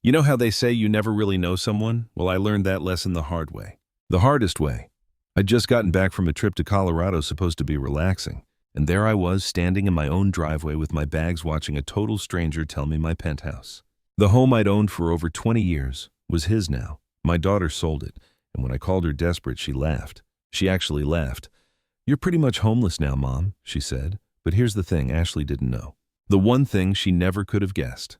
You know how they say you never really know someone? Well, I learned that lesson the hard way. The hardest way. I'd just gotten back from a trip to Colorado supposed to be relaxing, and there I was standing in my own driveway with my bags watching a total stranger tell me my penthouse. The home I'd owned for over 20 years was his now. My daughter sold it, and when I called her desperate, she laughed. She actually laughed. "You're pretty much homeless now, Mom," she said. But here's the thing Ashley didn't know. The one thing she never could have guessed.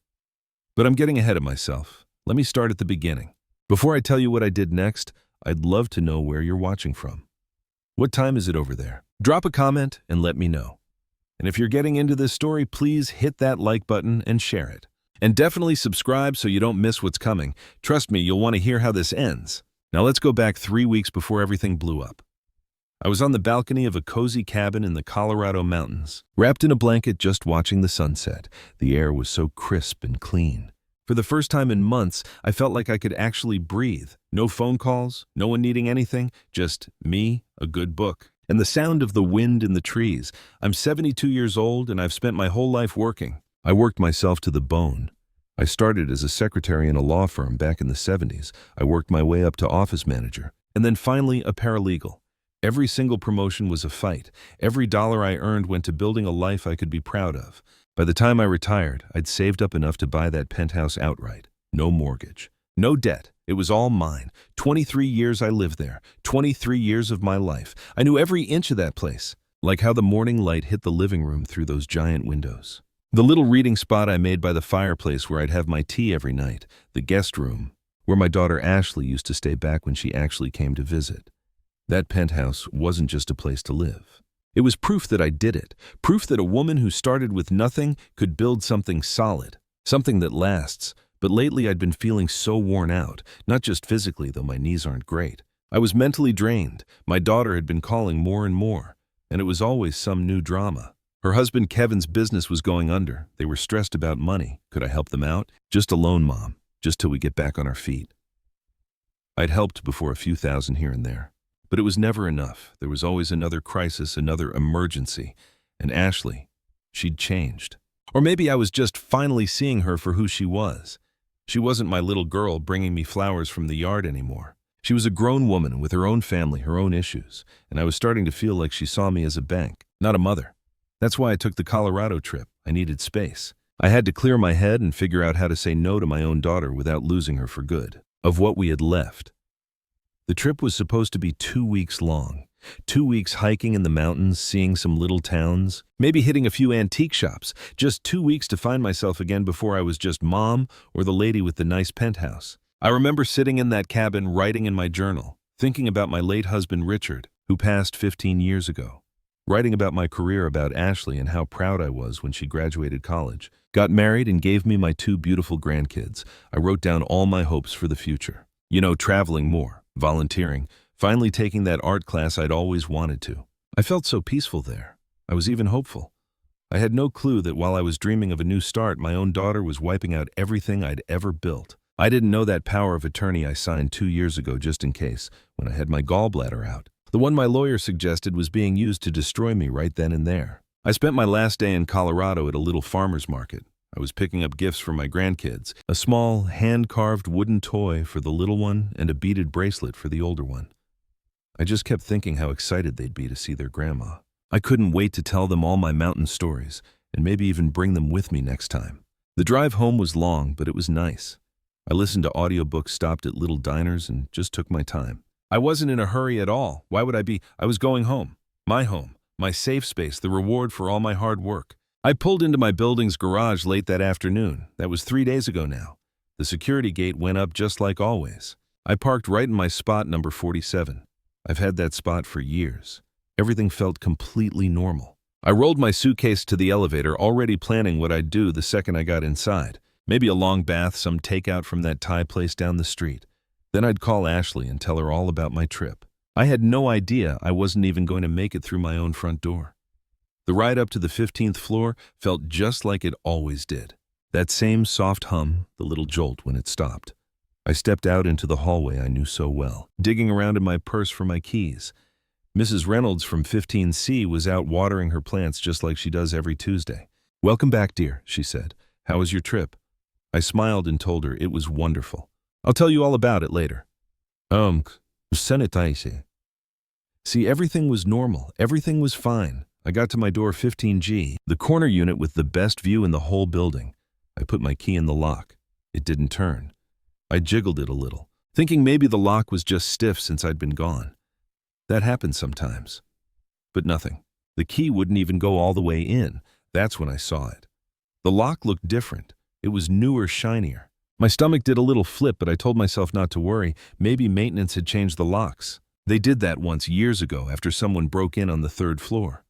But I'm getting ahead of myself. Let me start at the beginning. Before I tell you what I did next, I'd love to know where you're watching from. What time is it over there? Drop a comment and let me know. And if you're getting into this story, please hit that like button and share it. And definitely subscribe so you don't miss what's coming. Trust me, you'll want to hear how this ends. Now let's go back 3 weeks before everything blew up. I was on the balcony of a cozy cabin in the Colorado mountains, wrapped in a blanket just watching the sunset. The air was so crisp and clean. For the first time in months, I felt like I could actually breathe. No phone calls, no one needing anything, just me, a good book, and the sound of the wind in the trees. I'm 72 years old and I've spent my whole life working. I worked myself to the bone. I started as a secretary in a law firm back in the 70s. I worked my way up to office manager, and then finally a paralegal. Every single promotion was a fight. Every dollar I earned went to building a life I could be proud of. By the time I retired, I'd saved up enough to buy that penthouse outright. No mortgage, no debt. It was all mine. 23 years I lived there. 23 years of my life. I knew every inch of that place, like how the morning light hit the living room through those giant windows. The little reading spot I made by the fireplace where I'd have my tea every night. The guest room, where my daughter Ashley used to stay back when she actually came to visit. That penthouse wasn't just a place to live. It was proof that I did it, proof that a woman who started with nothing could build something solid, something that lasts. But lately I'd been feeling so worn out, not just physically, though my knees aren't great. I was mentally drained. My daughter had been calling more and more, and it was always some new drama. Her husband Kevin's business was going under. They were stressed about money. Could I help them out? Just a loan, Mom, just till we get back on our feet. I'd helped before, a few thousand here and there. But it was never enough. There was always another crisis, another emergency. And Ashley, she'd changed. Or maybe I was just finally seeing her for who she was. She wasn't my little girl bringing me flowers from the yard anymore. She was a grown woman with her own family, her own issues. And I was starting to feel like she saw me as a bank, not a mother. That's why I took the Colorado trip. I needed space. I had to clear my head and figure out how to say no to my own daughter without losing her for good. Of what we had left. The trip was supposed to be 2 weeks long. 2 weeks hiking in the mountains, seeing some little towns, maybe hitting a few antique shops. Just 2 weeks to find myself again before I was just Mom or the lady with the nice penthouse. I remember sitting in that cabin writing in my journal, thinking about my late husband Richard, who passed 15 years ago. Writing about my career, about Ashley and how proud I was when she graduated college, got married and gave me my 2 beautiful grandkids. I wrote down all my hopes for the future. Traveling more. Volunteering, finally taking that art class I'd always wanted to. I felt so peaceful there. I was even hopeful. I had no clue that while I was dreaming of a new start, my own daughter was wiping out everything I'd ever built. I didn't know that power of attorney I signed 2 years ago just in case, when I had my gallbladder out. The one my lawyer suggested was being used to destroy me right then and there. I spent my last day in Colorado at a little farmer's market. I was picking up gifts for my grandkids, a small, hand-carved wooden toy for the little one and a beaded bracelet for the older one. I just kept thinking how excited they'd be to see their grandma. I couldn't wait to tell them all my mountain stories, and maybe even bring them with me next time. The drive home was long, but it was nice. I listened to audiobooks, stopped at little diners, and just took my time. I wasn't in a hurry at all. Why would I be? I was going home, my safe space, the reward for all my hard work. I pulled into my building's garage late that afternoon. That was 3 days ago now. The security gate went up just like always. I parked right in my spot, number 47. I've had that spot for years. Everything felt completely normal. I rolled my suitcase to the elevator, already planning what I'd do the second I got inside. Maybe a long bath, some takeout from that Thai place down the street. Then I'd call Ashley and tell her all about my trip. I had no idea I wasn't even going to make it through my own front door. The ride up to the 15th floor felt just like it always did. That same soft hum, the little jolt when it stopped. I stepped out into the hallway I knew so well, digging around in my purse for my keys. Mrs. Reynolds from 15C was out watering her plants just like she does every Tuesday. "Welcome back, dear," she said. "How was your trip?" I smiled and told her it was wonderful. I'll tell you all about it later. Sanitize. See, everything was normal. Everything was fine. I got to my door 15G, the corner unit with the best view in the whole building. I put my key in the lock. It didn't turn. I jiggled it a little, thinking maybe the lock was just stiff since I'd been gone. That happens sometimes. But nothing. The key wouldn't even go all the way in. That's when I saw it. The lock looked different. It was newer, shinier. My stomach did a little flip, but I told myself not to worry. Maybe maintenance had changed the locks. They did that once years ago after someone broke in on the 3rd floor.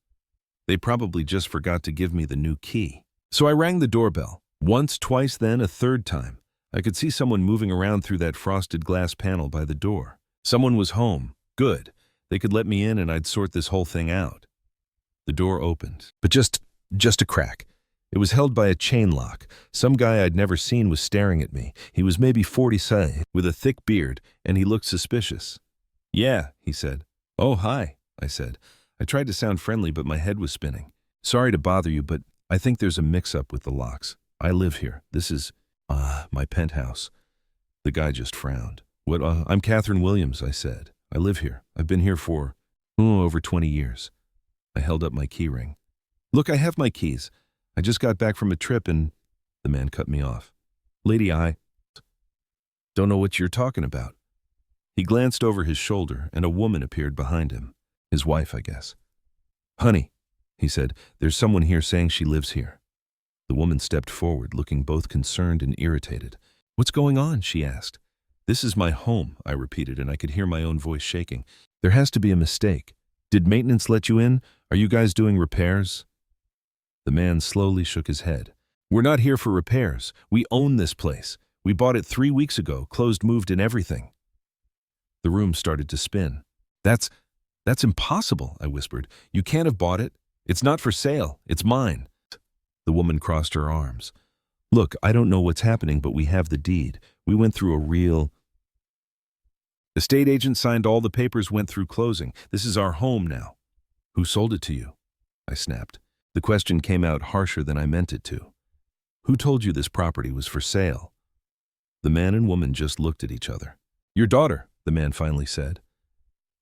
They probably just forgot to give me the new key. So I rang the doorbell. Once, twice, then a 3rd time. I could see someone moving around through that frosted glass panel by the door. Someone was home. Good. They could let me in and I'd sort this whole thing out. The door opened, but just a crack. It was held by a chain lock. Some guy I'd never seen was staring at me. He was maybe 40, with a thick beard, and he looked suspicious. Yeah, he said. Oh, hi, I said. I tried to sound friendly, but my head was spinning. Sorry to bother you, but I think there's a mix-up with the locks. I live here. This is, my penthouse. The guy just frowned. What, I'm Catherine Williams, I said. I live here. I've been here for, over 20 years. I held up my key ring. Look, I have my keys. I just got back from a trip and the man cut me off. Lady, I don't know what you're talking about. He glanced over his shoulder and a woman appeared behind him. His wife, I guess. Honey, he said, there's someone here saying she lives here. The woman stepped forward, looking both concerned and irritated. What's going on? She asked. This is my home, I repeated, and I could hear my own voice shaking. There has to be a mistake. Did maintenance let you in? Are you guys doing repairs? The man slowly shook his head. We're not here for repairs. We own this place. We bought it 3 weeks ago, closed, moved, and everything. The room started to spin. That's impossible, I whispered. You can't have bought it. It's not for sale. It's mine. The woman crossed her arms. Look, I don't know what's happening, but we have the deed. We went through a real... Estate agent signed all the papers, went through closing. This is our home now. Who sold it to you? I snapped. The question came out harsher than I meant it to. Who told you this property was for sale? The man and woman just looked at each other. Your daughter, the man finally said.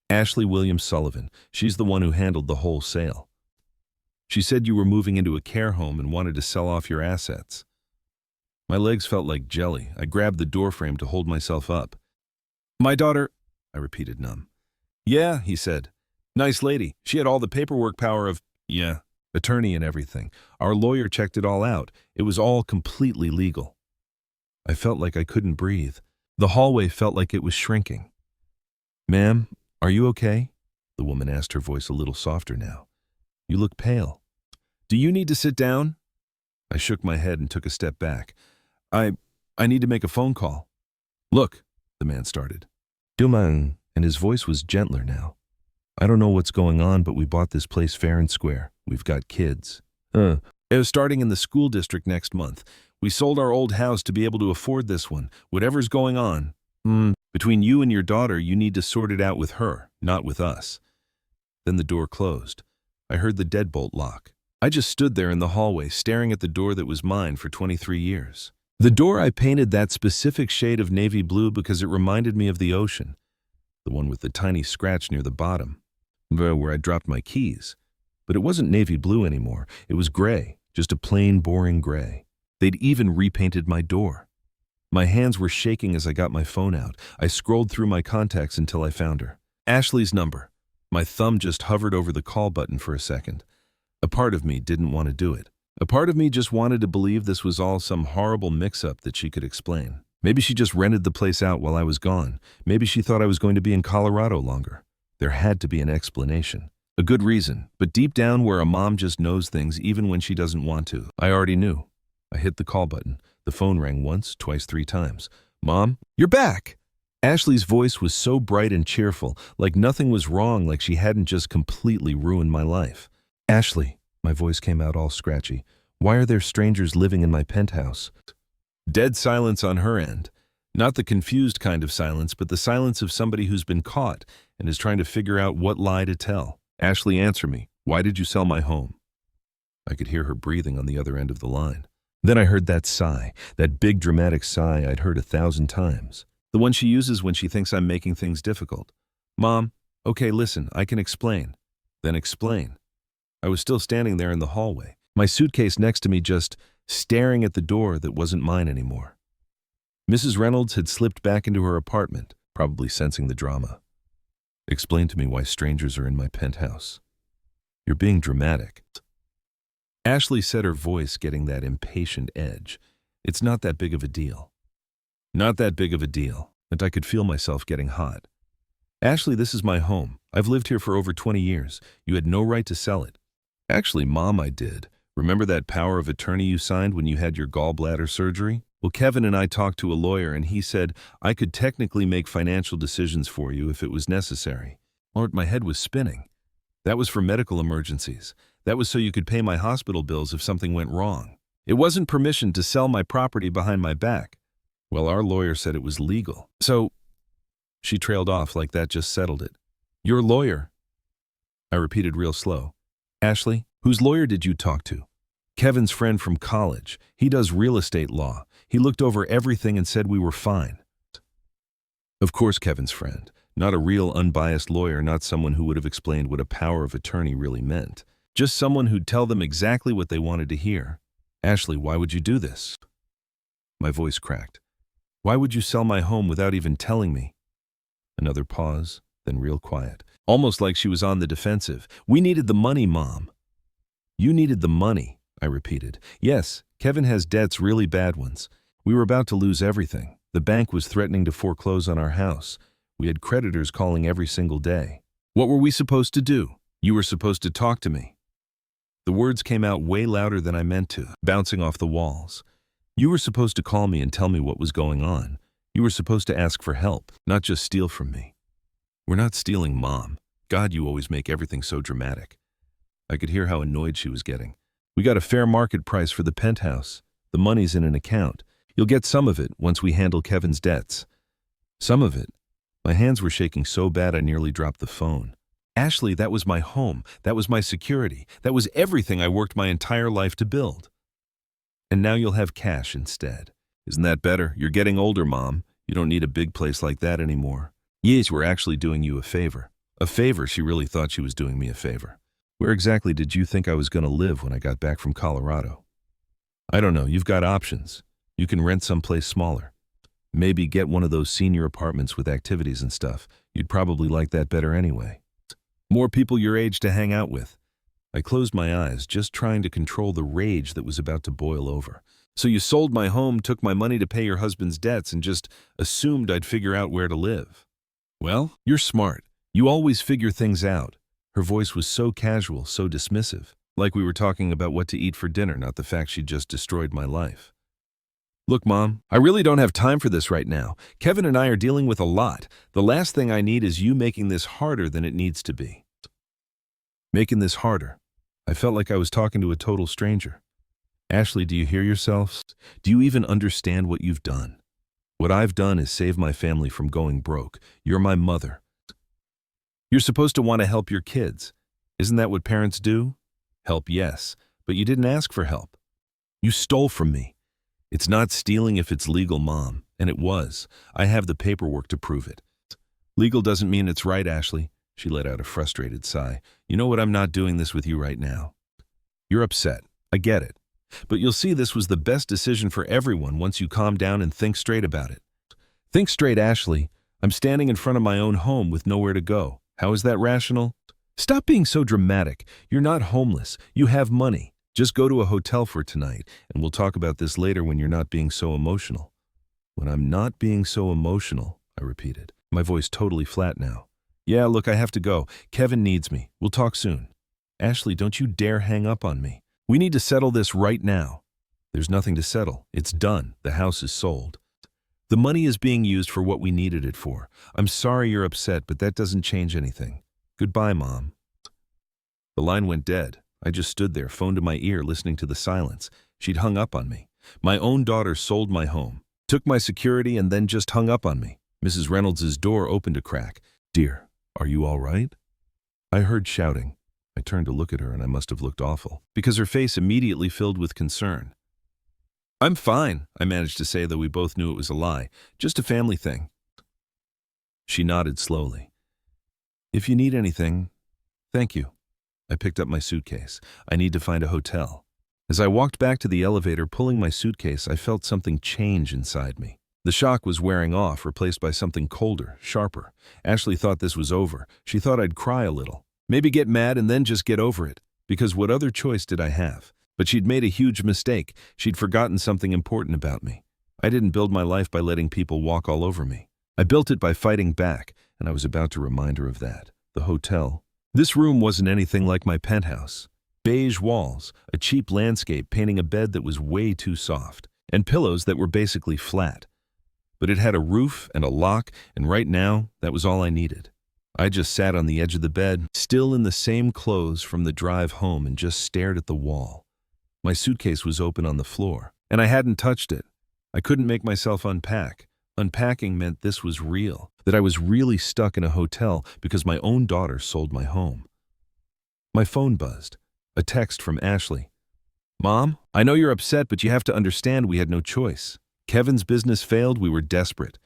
Ashley Williams Sullivan. She's the one who handled the whole sale. She said you were moving into a care home and wanted to sell off your assets. My legs felt like jelly. I grabbed the doorframe to hold myself up. My daughter, I repeated, numb. Yeah, he said. Nice lady. She had all the paperwork power of, attorney and everything. Our lawyer checked it all out. It was all completely legal. I felt like I couldn't breathe. The hallway felt like it was shrinking. Ma'am, are you okay? The woman asked, her voice a little softer now. You look pale. Do you need to sit down? I shook my head and took a step back. I need to make a phone call. Look, the man started. Dumang, and his voice was gentler now. I don't know what's going on, but we bought this place fair and square. We've got kids. It was starting in the school district next month. We sold our old house to be able to afford this one. Whatever's going on, between you and your daughter, you need to sort it out with her, not with us. Then the door closed. I heard the deadbolt lock. I just stood there in the hallway, staring at the door that was mine for 23 years. The door I painted that specific shade of navy blue because it reminded me of the ocean. The one with the tiny scratch near the bottom, where I dropped my keys. But it wasn't navy blue anymore. It was gray, just a plain, boring gray. They'd even repainted my door. My hands were shaking as I got my phone out. I scrolled through my contacts until I found her. Ashley's number. My thumb just hovered over the call button for a second. A part of me didn't want to do it. A part of me just wanted to believe this was all some horrible mix-up that she could explain. Maybe she just rented the place out while I was gone. Maybe she thought I was going to be in Colorado longer. There had to be an explanation. A good reason, but deep down where a mom just knows things even when she doesn't want to. I already knew. I hit the call button. The phone rang once, twice, 3 times. Mom, you're back! Ashley's voice was so bright and cheerful, like nothing was wrong, like she hadn't just completely ruined my life. Ashley, my voice came out all scratchy. Why are there strangers living in my penthouse? Dead silence on her end. Not the confused kind of silence, but the silence of somebody who's been caught and is trying to figure out what lie to tell. Ashley, answer me. Why did you sell my home? I could hear her breathing on the other end of the line. Then I heard that sigh, that big dramatic sigh I'd heard 1,000 times. The one she uses when she thinks I'm making things difficult. Mom, okay, listen, I can explain. Then explain. I was still standing there in the hallway, my suitcase next to me, just staring at the door that wasn't mine anymore. Mrs. Reynolds had slipped back into her apartment, probably sensing the drama. Explain to me why strangers are in my penthouse. You're being dramatic. Ashley said, her voice getting that impatient edge. It's not that big of a deal. Not that big of a deal. And I could feel myself getting hot. Ashley, this is my home. I've lived here for over 20 years. You had no right to sell it. Actually, Mom, I did. Remember that power of attorney you signed when you had your gallbladder surgery? Well, Kevin and I talked to a lawyer and he said I could technically make financial decisions for you if it was necessary. Lord, my head was spinning. That was for medical emergencies. That was so you could pay my hospital bills if something went wrong. It wasn't permission to sell my property behind my back. Well, our lawyer said it was legal. So she trailed off like that just settled it. Your lawyer? I repeated real slow. Ashley, whose lawyer did you talk to? Kevin's friend from college. He does real estate law. He looked over everything and said we were fine. Of course, Kevin's friend. Not a real unbiased lawyer, not someone who would have explained what a power of attorney really meant. Just someone who'd tell them exactly what they wanted to hear. Ashley, why would you do this? My voice cracked. Why would you sell my home without even telling me? Another pause, then real quiet. Almost like she was on the defensive. We needed the money, Mom. You needed the money, I repeated. Yes, Kevin has debts, really bad ones. We were about to lose everything. The bank was threatening to foreclose on our house. We had creditors calling every single day. What were we supposed to do? You were supposed to talk to me. The words came out way louder than I meant to, bouncing off the walls. You were supposed to call me and tell me what was going on. You were supposed to ask for help, not just steal from me. We're not stealing, Mom. God, you always make everything so dramatic. I could hear how annoyed she was getting. We got a fair market price for the penthouse. The money's in an account. You'll get some of it once we handle Kevin's debts. Some of it. My hands were shaking so bad I nearly dropped the phone. Ashley, that was my home. That was my security. That was everything I worked my entire life to build. And now you'll have cash instead. Isn't that better? You're getting older, Mom. You don't need a big place like that anymore. Yes, we're actually doing you a favor. A favor? She really thought she was doing me a favor. Where exactly did you think I was going to live when I got back from Colorado? I don't know. You've got options. You can rent someplace smaller. Maybe get one of those senior apartments with activities and stuff. You'd probably like that better anyway. More people your age to hang out with. I closed my eyes, just trying to control the rage that was about to boil over. So you sold my home, took my money to pay your husband's debts, and just assumed I'd figure out where to live. Well, you're smart. You always figure things out. Her voice was so casual, so dismissive, like we were talking about what to eat for dinner, not the fact she'd just destroyed my life. Look, Mom, I really don't have time for this right now. Kevin and I are dealing with a lot. The last thing I need is you making this harder than it needs to be. Making this harder. I felt like I was talking to a total stranger. Ashley, do you hear yourself? Do you even understand what you've done? What I've done is save my family from going broke. You're my mother. You're supposed to want to help your kids. Isn't that what parents do? Help, yes, but you didn't ask for help. You stole from me. It's not stealing if it's legal, Mom, and it was. I have the paperwork to prove it. Legal doesn't mean it's right, Ashley. She let out a frustrated sigh. You know what? I'm not doing this with you right now. You're upset. I get it. But you'll see this was the best decision for everyone once you calm down and think straight about it. Think straight, Ashley. I'm standing in front of my own home with nowhere to go. How is that rational? Stop being so dramatic. You're not homeless. You have money. Just go to a hotel for tonight, and we'll talk about this later when you're not being so emotional. When I'm not being so emotional, I repeated, my voice totally flat now. Yeah, look, I have to go. Kevin needs me. We'll talk soon. Ashley, don't you dare hang up on me. We need to settle this right now. There's nothing to settle. It's done. The house is sold. The money is being used for what we needed it for. I'm sorry you're upset, but that doesn't change anything. Goodbye, Mom. The line went dead. I just stood there, phone to my ear, listening to the silence. She'd hung up on me. My own daughter sold my home, took my security, and then just hung up on me. Mrs. Reynolds' door opened a crack. Dear, are you all right? I heard shouting. I turned to look at her, and I must have looked awful, because her face immediately filled with concern. I'm fine, I managed to say, though we both knew it was a lie. Just a family thing. She nodded slowly. If you need anything, thank you. I picked up my suitcase. I need to find a hotel. As I walked back to the elevator pulling my suitcase, I felt something change inside me. The shock was wearing off, replaced by something colder, sharper. Ashley thought this was over. She thought I'd cry a little. Maybe get mad and then just get over it. Because what other choice did I have? But she'd made a huge mistake. She'd forgotten something important about me. I didn't build my life by letting people walk all over me. I built it by fighting back, and I was about to remind her of that. The hotel. This room wasn't anything like my penthouse. Beige walls, a cheap landscape painting a bed that was way too soft, and pillows that were basically flat. But it had a roof and a lock, and right now, that was all I needed. I just sat on the edge of the bed, still in the same clothes from the drive home, and just stared at the wall. My suitcase was open on the floor, and I hadn't touched it. I couldn't make myself unpack. Unpacking meant this was real, that I was really stuck in a hotel because my own daughter sold my home. My phone buzzed. A text from Ashley. Mom, I know you're upset, but you have to understand we had no choice. Kevin's business failed, we were desperate.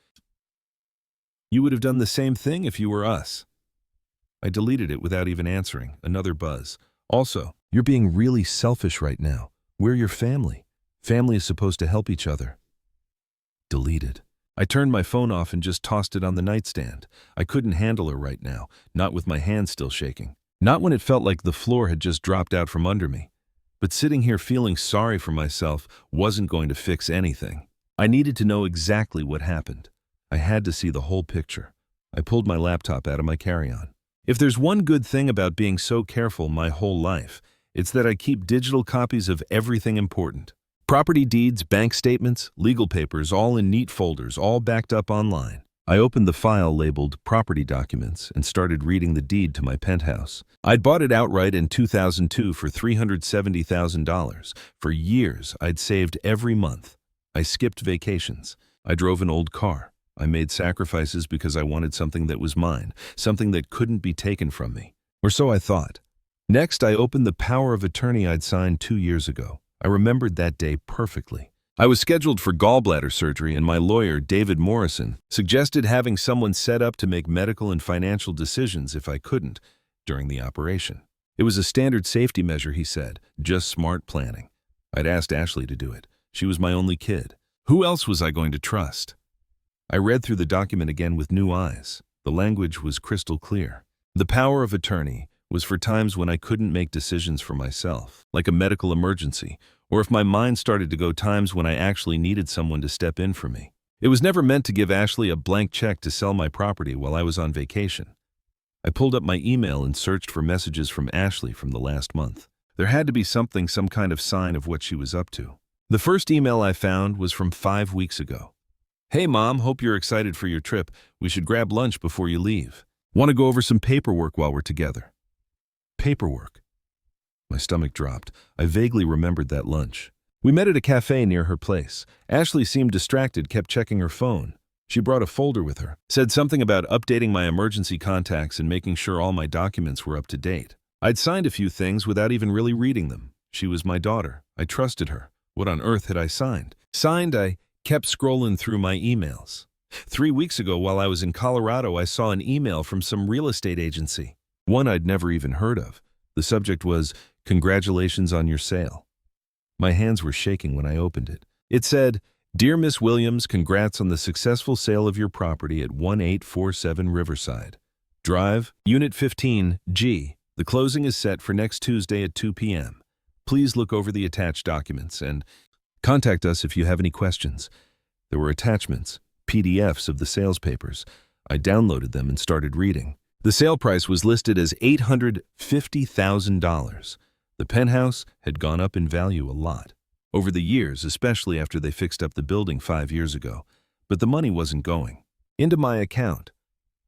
You would have done the same thing if you were us. I deleted it without even answering. Another buzz. Also, you're being really selfish right now. We're your family. Family is supposed to help each other. Deleted. I turned my phone off and just tossed it on the nightstand. I couldn't handle her right now, not with my hands still shaking. Not when it felt like the floor had just dropped out from under me. But sitting here feeling sorry for myself wasn't going to fix anything. I needed to know exactly what happened. I had to see the whole picture. I pulled my laptop out of my carry-on. If there's one good thing about being so careful my whole life, it's that I keep digital copies of everything important. Property deeds, bank statements, legal papers, all in neat folders, all backed up online. I opened the file labeled Property Documents and started reading the deed to my penthouse. I'd bought it outright in 2002 for $370,000. For years, I'd saved every month. I skipped vacations. I drove an old car. I made sacrifices because I wanted something that was mine, something that couldn't be taken from me. Or so I thought. Next, I opened the power of attorney I'd signed 2 years ago. I remembered that day perfectly. I was scheduled for gallbladder surgery, and my lawyer, David Morrison, suggested having someone set up to make medical and financial decisions if I couldn't during the operation. It was a standard safety measure, he said, just smart planning. I'd asked Ashley to do it. She was my only kid. Who else was I going to trust? I read through the document again with new eyes. The language was crystal clear. The power of attorney was for times when I couldn't make decisions for myself, like a medical emergency, or if my mind started to go, times when I actually needed someone to step in for me. It was never meant to give Ashley a blank check to sell my property while I was on vacation. I pulled up my email and searched for messages from Ashley from the last month. There had to be something, some kind of sign of what she was up to. The first email I found was from 5 weeks ago. Hey Mom, hope you're excited for your trip. We should grab lunch before you leave. Want to go over some paperwork while we're together. Paperwork. My stomach dropped. I vaguely remembered that lunch. We met at a cafe near her place. Ashley seemed distracted, kept checking her phone. She brought a folder with her, said something about updating my emergency contacts and making sure all my documents were up to date. I'd signed a few things without even really reading them. She was my daughter. I trusted her. What on earth had I signed? I kept scrolling through my emails. 3 weeks ago, while I was in Colorado, I saw an email from some real estate agency. One I'd never even heard of. The subject was, "Congratulations on your sale." My hands were shaking when I opened it. It said, "Dear Miss Williams, congrats on the successful sale of your property at 1847 Riverside Drive, Unit 15, G. The closing is set for next Tuesday at 2 p.m. Please look over the attached documents and contact us if you have any questions." There were attachments, PDFs of the sales papers. I downloaded them and started reading. The sale price was listed as $850,000. The penthouse had gone up in value a lot over the years, especially after they fixed up the building 5 years ago. But the money wasn't going into my account.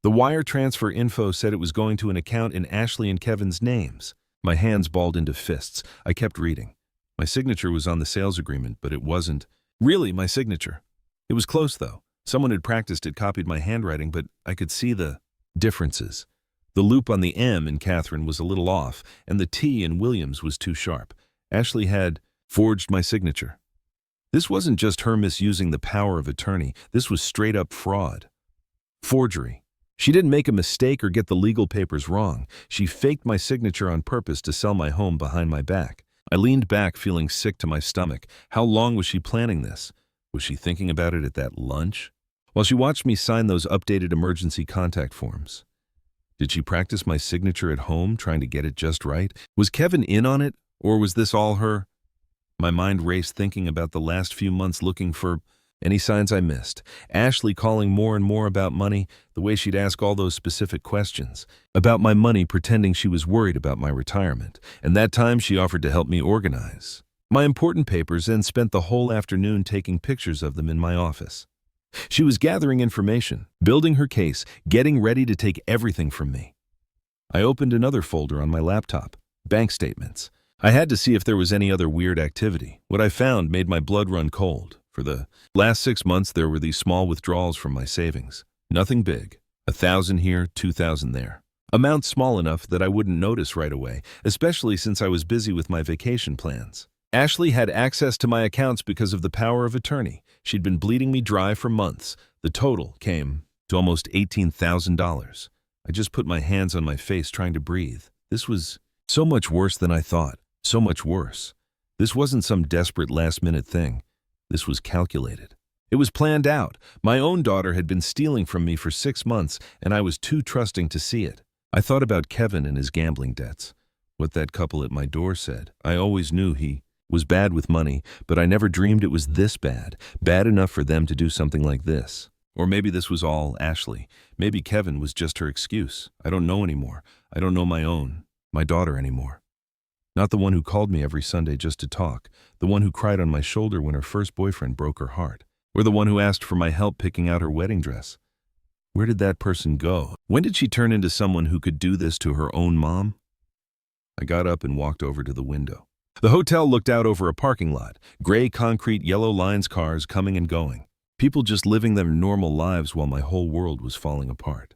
The wire transfer info said it was going to an account in Ashley and Kevin's names. My hands balled into fists. I kept reading. My signature was on the sales agreement, but it wasn't really my signature. It was close, though. Someone had practiced it, copied my handwriting, but I could see the differences. The loop on the M in Catherine was a little off, and the T in Williams was too sharp. Ashley had forged my signature. This wasn't just her misusing the power of attorney. This was straight up fraud. Forgery. She didn't make a mistake or get the legal papers wrong. She faked my signature on purpose to sell my home behind my back. I leaned back, feeling sick to my stomach. How long was she planning this? Was she thinking about it at that lunch? While she watched me sign those updated emergency contact forms. Did she practice my signature at home, trying to get it just right? Was Kevin in on it, or was this all her? My mind raced thinking about the last few months, looking for any signs I missed. Ashley calling more and more about money, the way she'd ask all those specific questions. About my money, pretending she was worried about my retirement. And that time she offered to help me organize my important papers and spent the whole afternoon taking pictures of them in my office. She was gathering information, building her case, getting ready to take everything from me. I opened another folder on my laptop, bank statements. I had to see if there was any other weird activity. What I found made my blood run cold. For the last 6 months, there were these small withdrawals from my savings. Nothing big. 1,000 here, 2,000 there. Amounts small enough that I wouldn't notice right away, especially since I was busy with my vacation plans. Ashley had access to my accounts because of the power of attorney. She'd been bleeding me dry for months. The total came to almost $18,000. I just put my hands on my face, trying to breathe. This was so much worse than I thought. So much worse. This wasn't some desperate last-minute thing. This was calculated. It was planned out. My own daughter had been stealing from me for 6 months, and I was too trusting to see it. I thought about Kevin and his gambling debts. What that couple at my door said. I always knew he was bad with money, but I never dreamed it was this bad. Bad enough for them to do something like this. Or maybe this was all Ashley. Maybe Kevin was just her excuse. I don't know anymore. I don't know my daughter anymore. Not the one who called me every Sunday just to talk, the one who cried on my shoulder when her first boyfriend broke her heart, or the one who asked for my help picking out her wedding dress. Where did that person go? When did she turn into someone who could do this to her own mom? I got up and walked over to the window. The hotel looked out over a parking lot, gray concrete, yellow lines, cars coming and going. People just living their normal lives while my whole world was falling apart.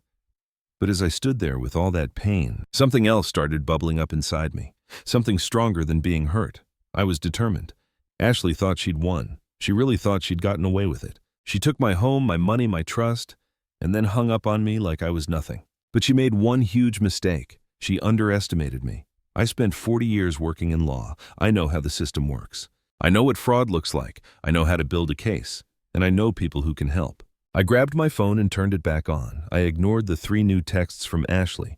But as I stood there with all that pain, something else started bubbling up inside me. Something stronger than being hurt. I was determined. Ashley thought she'd won. She really thought she'd gotten away with it. She took my home, my money, my trust, and then hung up on me like I was nothing. But she made one huge mistake. She underestimated me. I spent 40 years working in law. I know how the system works. I know what fraud looks like. I know how to build a case. And I know people who can help. I grabbed my phone and turned it back on. I ignored the 3 new texts from Ashley.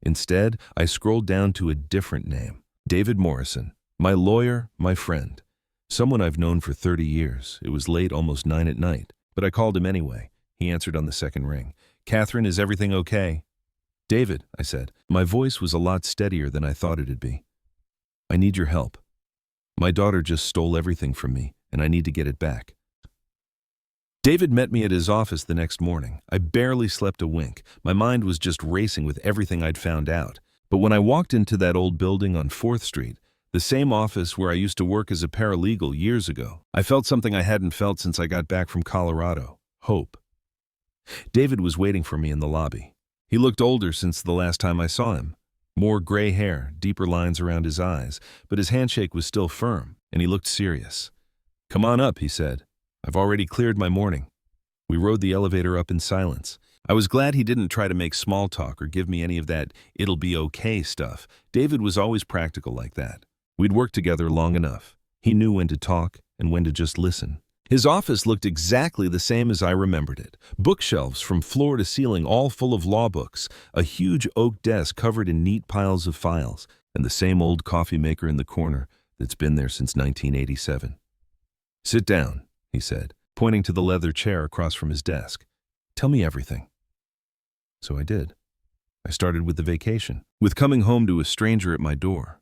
Instead, I scrolled down to a different name. David Morrison. My lawyer, my friend. Someone I've known for 30 years. It was late, almost 9 at night. But I called him anyway. He answered on the second ring. "Catherine, is everything okay?" "David," I said. My voice was a lot steadier than I thought it'd be. "I need your help. My daughter just stole everything from me, and I need to get it back." David met me at his office the next morning. I barely slept a wink. My mind was just racing with everything I'd found out. But when I walked into that old building on 4th Street, the same office where I used to work as a paralegal years ago, I felt something I hadn't felt since I got back from Colorado. Hope. David was waiting for me in the lobby. He looked older since the last time I saw him. More gray hair, deeper lines around his eyes, but his handshake was still firm, and he looked serious. "Come on up," he said. "I've already cleared my morning." We rode the elevator up in silence. I was glad he didn't try to make small talk or give me any of that "it'll be okay" stuff. David was always practical like that. We'd worked together long enough. He knew when to talk and when to just listen. His office looked exactly the same as I remembered it. Bookshelves from floor to ceiling, all full of law books, a huge oak desk covered in neat piles of files, and the same old coffee maker in the corner that's been there since 1987. "Sit down," he said, pointing to the leather chair across from his desk. "Tell me everything." So I did. I started with the vacation, with coming home to a stranger at my door.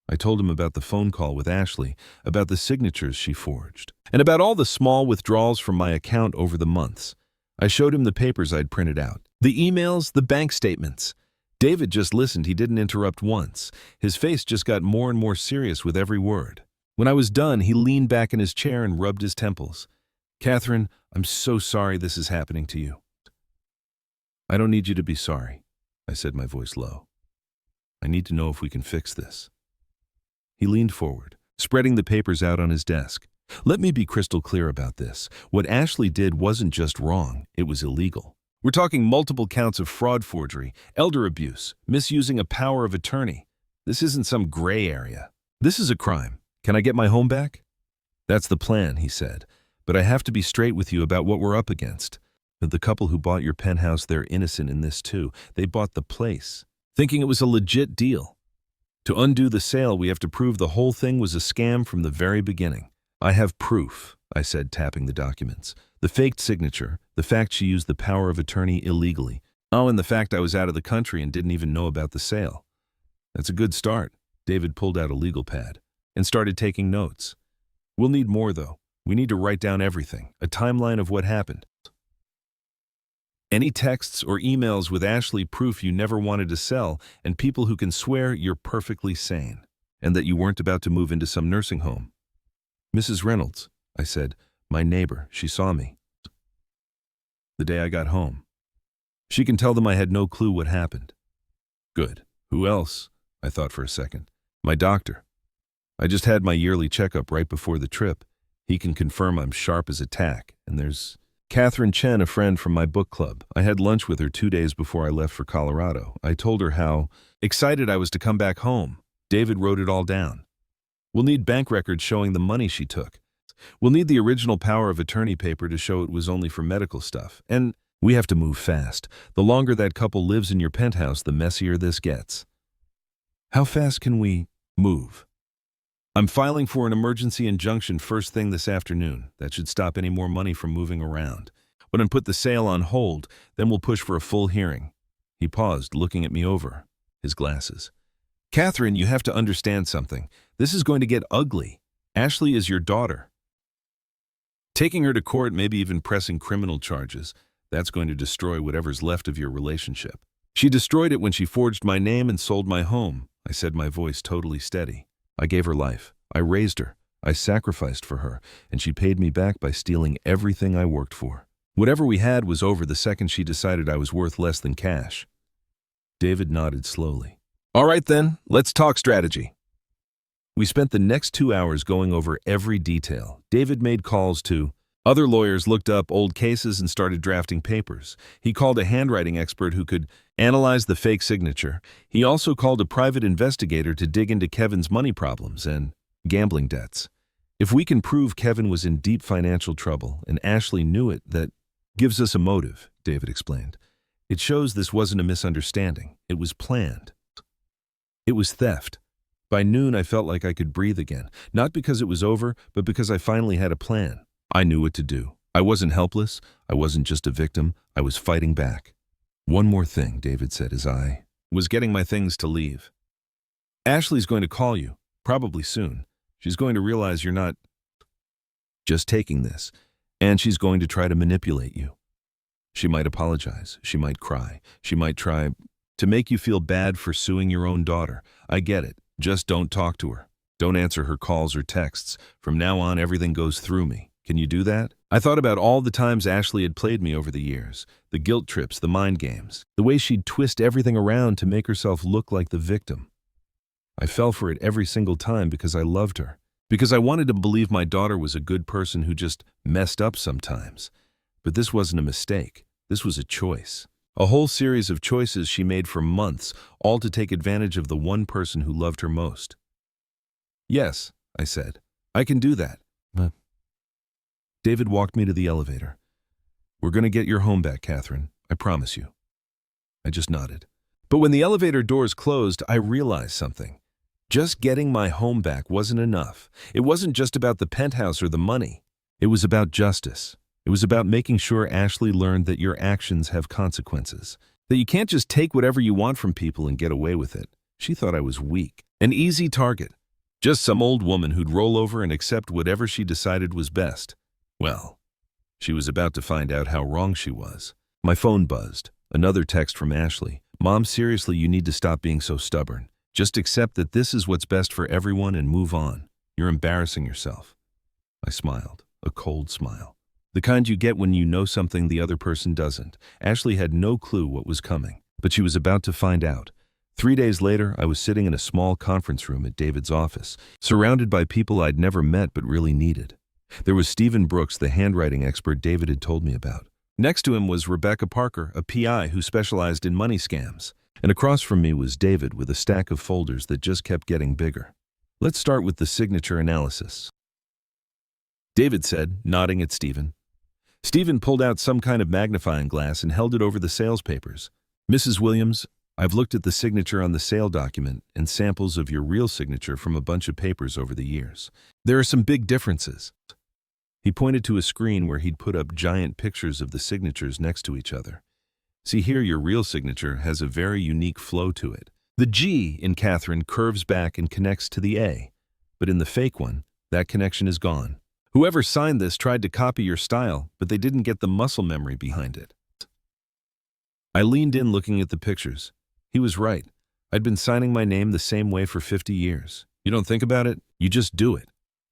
I told him about the phone call with Ashley, about the signatures she forged, and about all the small withdrawals from my account over the months. I showed him the papers I'd printed out, the emails, the bank statements. David just listened. He didn't interrupt once. His face just got more and more serious with every word. When I was done, he leaned back in his chair and rubbed his temples. "Catherine, I'm so sorry this is happening to you." "I don't need you to be sorry," I said, my voice low. "I need to know if we can fix this." He leaned forward, spreading the papers out on his desk. Let me be crystal clear about this. What Ashley did wasn't just wrong, it was illegal. We're talking multiple counts of fraud forgery, elder abuse, misusing a power of attorney. This isn't some gray area. This is a crime. Can I get my home back? That's the plan, he said. But I have to be straight with you about what we're up against. The couple who bought your penthouse, they're innocent in this too. They bought the place, thinking it was a legit deal. To undo the sale, we have to prove the whole thing was a scam from the very beginning. I have proof, I said, tapping the documents. The faked signature, the fact she used the power of attorney illegally. Oh, and the fact I was out of the country and didn't even know about the sale. That's a good start. David pulled out a legal pad and started taking notes. We'll need more, though. We need to write down everything, a timeline of what happened. Any texts or emails with Ashley proof you never wanted to sell, and people who can swear you're perfectly sane, and that you weren't about to move into some nursing home. Mrs. Reynolds, I said, my neighbor, she saw me the day I got home. She can tell them I had no clue what happened. Good. Who else? I thought for a second. My doctor. I just had my yearly checkup right before the trip. He can confirm I'm sharp as a tack. And there's Catherine Chen, a friend from my book club. I had lunch with her 2 days before I left for Colorado. I told her how excited I was to come back home. David wrote it all down. We'll need bank records showing the money she took. We'll need the original power of attorney paper to show it was only for medical stuff. And we have to move fast. The longer that couple lives in your penthouse, the messier this gets. How fast can we move? I'm filing for an emergency injunction first thing this afternoon. That should stop any more money from moving around. But then put the sale on hold, then we'll push for a full hearing. He paused, looking at me over his glasses. Catherine, you have to understand something. This is going to get ugly. Ashley is your daughter. Taking her to court, maybe even pressing criminal charges, that's going to destroy whatever's left of your relationship. She destroyed it when she forged my name and sold my home, I said, my voice totally steady. I gave her life. I raised her. I sacrificed for her, and she paid me back by stealing everything I worked for. Whatever we had was over the second she decided I was worth less than cash. David nodded slowly. All right then, let's talk strategy. We spent the next 2 hours going over every detail. David made calls to other lawyers, looked up old cases, and started drafting papers. He called a handwriting expert who could analyze the fake signature. He also called a private investigator to dig into Kevin's money problems and gambling debts. If we can prove Kevin was in deep financial trouble and Ashley knew it, that gives us a motive, David explained. It shows this wasn't a misunderstanding. It was planned. It was theft. By noon, I felt like I could breathe again, not because it was over, but because I finally had a plan. I knew what to do. I wasn't helpless. I wasn't just a victim. I was fighting back. One more thing, David said as I was getting my things to leave. Ashley's going to call you, probably soon. She's going to realize you're not just taking this, and she's going to try to manipulate you. She might apologize. She might cry. She might try to make you feel bad for suing your own daughter. I get it. Just don't talk to her. Don't answer her calls or texts. From now on, everything goes through me. Can you do that? I thought about all the times Ashley had played me over the years. The guilt trips, the mind games. The way she'd twist everything around to make herself look like the victim. I fell for it every single time because I loved her. Because I wanted to believe my daughter was a good person who just messed up sometimes. But this wasn't a mistake. This was a choice. A whole series of choices she made for months, all to take advantage of the one person who loved her most. Yes, I said. I can do that. David walked me to the elevator. We're going to get your home back, Catherine. I promise you. I just nodded. But when the elevator doors closed, I realized something. Just getting my home back wasn't enough. It wasn't just about the penthouse or the money. It was about justice. It was about making sure Ashley learned that your actions have consequences. That you can't just take whatever you want from people and get away with it. She thought I was weak. An easy target. Just some old woman who'd roll over and accept whatever she decided was best. Well, she was about to find out how wrong she was. My phone buzzed. Another text from Ashley. Mom, seriously, you need to stop being so stubborn. Just accept that this is what's best for everyone and move on. You're embarrassing yourself. I smiled, a cold smile. The kind you get when you know something the other person doesn't. Ashley had no clue what was coming, but she was about to find out. 3 days later, I was sitting in a small conference room at David's office, surrounded by people I'd never met but really needed. There was Stephen Brooks, the handwriting expert David had told me about. Next to him was Rebecca Parker, a PI who specialized in money scams. And across from me was David with a stack of folders that just kept getting bigger. Let's start with the signature analysis, David said, nodding at Stephen. Stephen pulled out some kind of magnifying glass and held it over the sales papers. Mrs. Williams, I've looked at the signature on the sale document and samples of your real signature from a bunch of papers over the years. There are some big differences. He pointed to a screen where he'd put up giant pictures of the signatures next to each other. See here, your real signature has a very unique flow to it. The G in Catherine curves back and connects to the A, but in the fake one, that connection is gone. Whoever signed this tried to copy your style, but they didn't get the muscle memory behind it. I leaned in looking at the pictures. He was right. I'd been signing my name the same way for 50 years. You don't think about it, you just do it.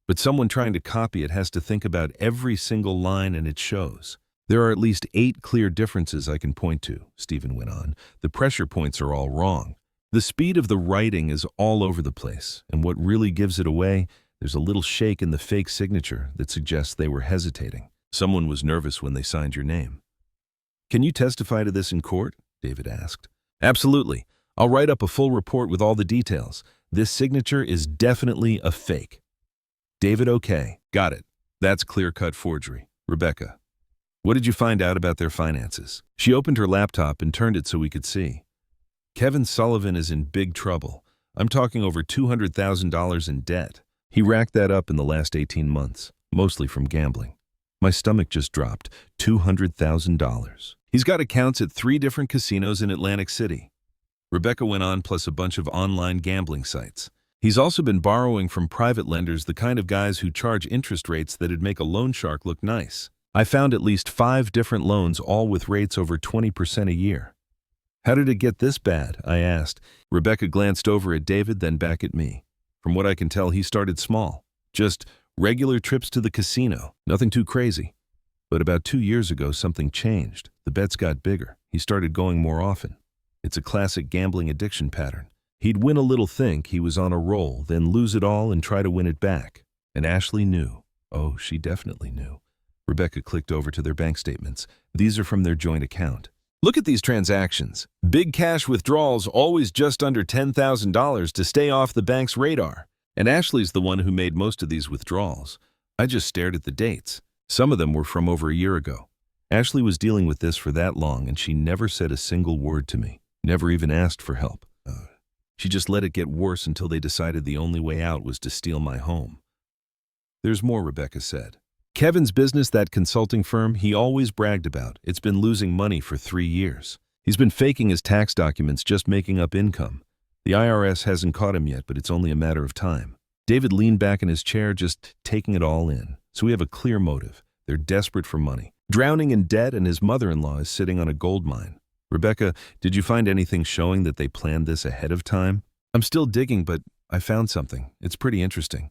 But someone trying to copy it has to think about every single line, and it shows. There are at least 8 clear differences I can point to, Stephen went on. The pressure points are all wrong. The speed of the writing is all over the place, and what really gives it away, there's a little shake in the fake signature that suggests they were hesitating. Someone was nervous when they signed your name. Can you testify to this in court? David asked. Absolutely. I'll write up a full report with all the details. This signature is definitely a fake. David, okay. Got it. That's clear-cut forgery. Rebecca, what did you find out about their finances? She opened her laptop and turned it so we could see. Kevin Sullivan is in big trouble. I'm talking over $200,000 in debt. He racked that up in the last 18 months, mostly from gambling. My stomach just dropped. $200,000. He's got accounts at 3 different casinos in Atlantic City. Rebecca went on, plus a bunch of online gambling sites. He's also been borrowing from private lenders, the kind of guys who charge interest rates that'd make a loan shark look nice. I found at least 5 different loans, all with rates over 20% a year. How did it get this bad? I asked. Rebecca glanced over at David, then back at me. From what I can tell, he started small. Just regular trips to the casino. Nothing too crazy. But about 2 years ago, something changed. The bets got bigger. He started going more often. It's a classic gambling addiction pattern. He'd win a little, think he was on a roll, then lose it all and try to win it back. And Ashley knew. Oh, she definitely knew. Rebecca clicked over to their bank statements. These are from their joint account. Look at these transactions. Big cash withdrawals, always just under $10,000 to stay off the bank's radar. And Ashley's the one who made most of these withdrawals. I just stared at the dates. Some of them were from over a year ago. Ashley was dealing with this for that long, and she never said a single word to me. Never even asked for help. She just let it get worse until they decided the only way out was to steal my home. There's more, Rebecca said. Kevin's business, that consulting firm he always bragged about, it's been losing money for 3 years. He's been faking his tax documents, just making up income. The IRS hasn't caught him yet, but it's only a matter of time. David leaned back in his chair, just taking it all in. So we have a clear motive. They're desperate for money. Drowning in debt, and his mother-in-law is sitting on a gold mine. Rebecca, did you find anything showing that they planned this ahead of time? I'm still digging, but I found something. It's pretty interesting.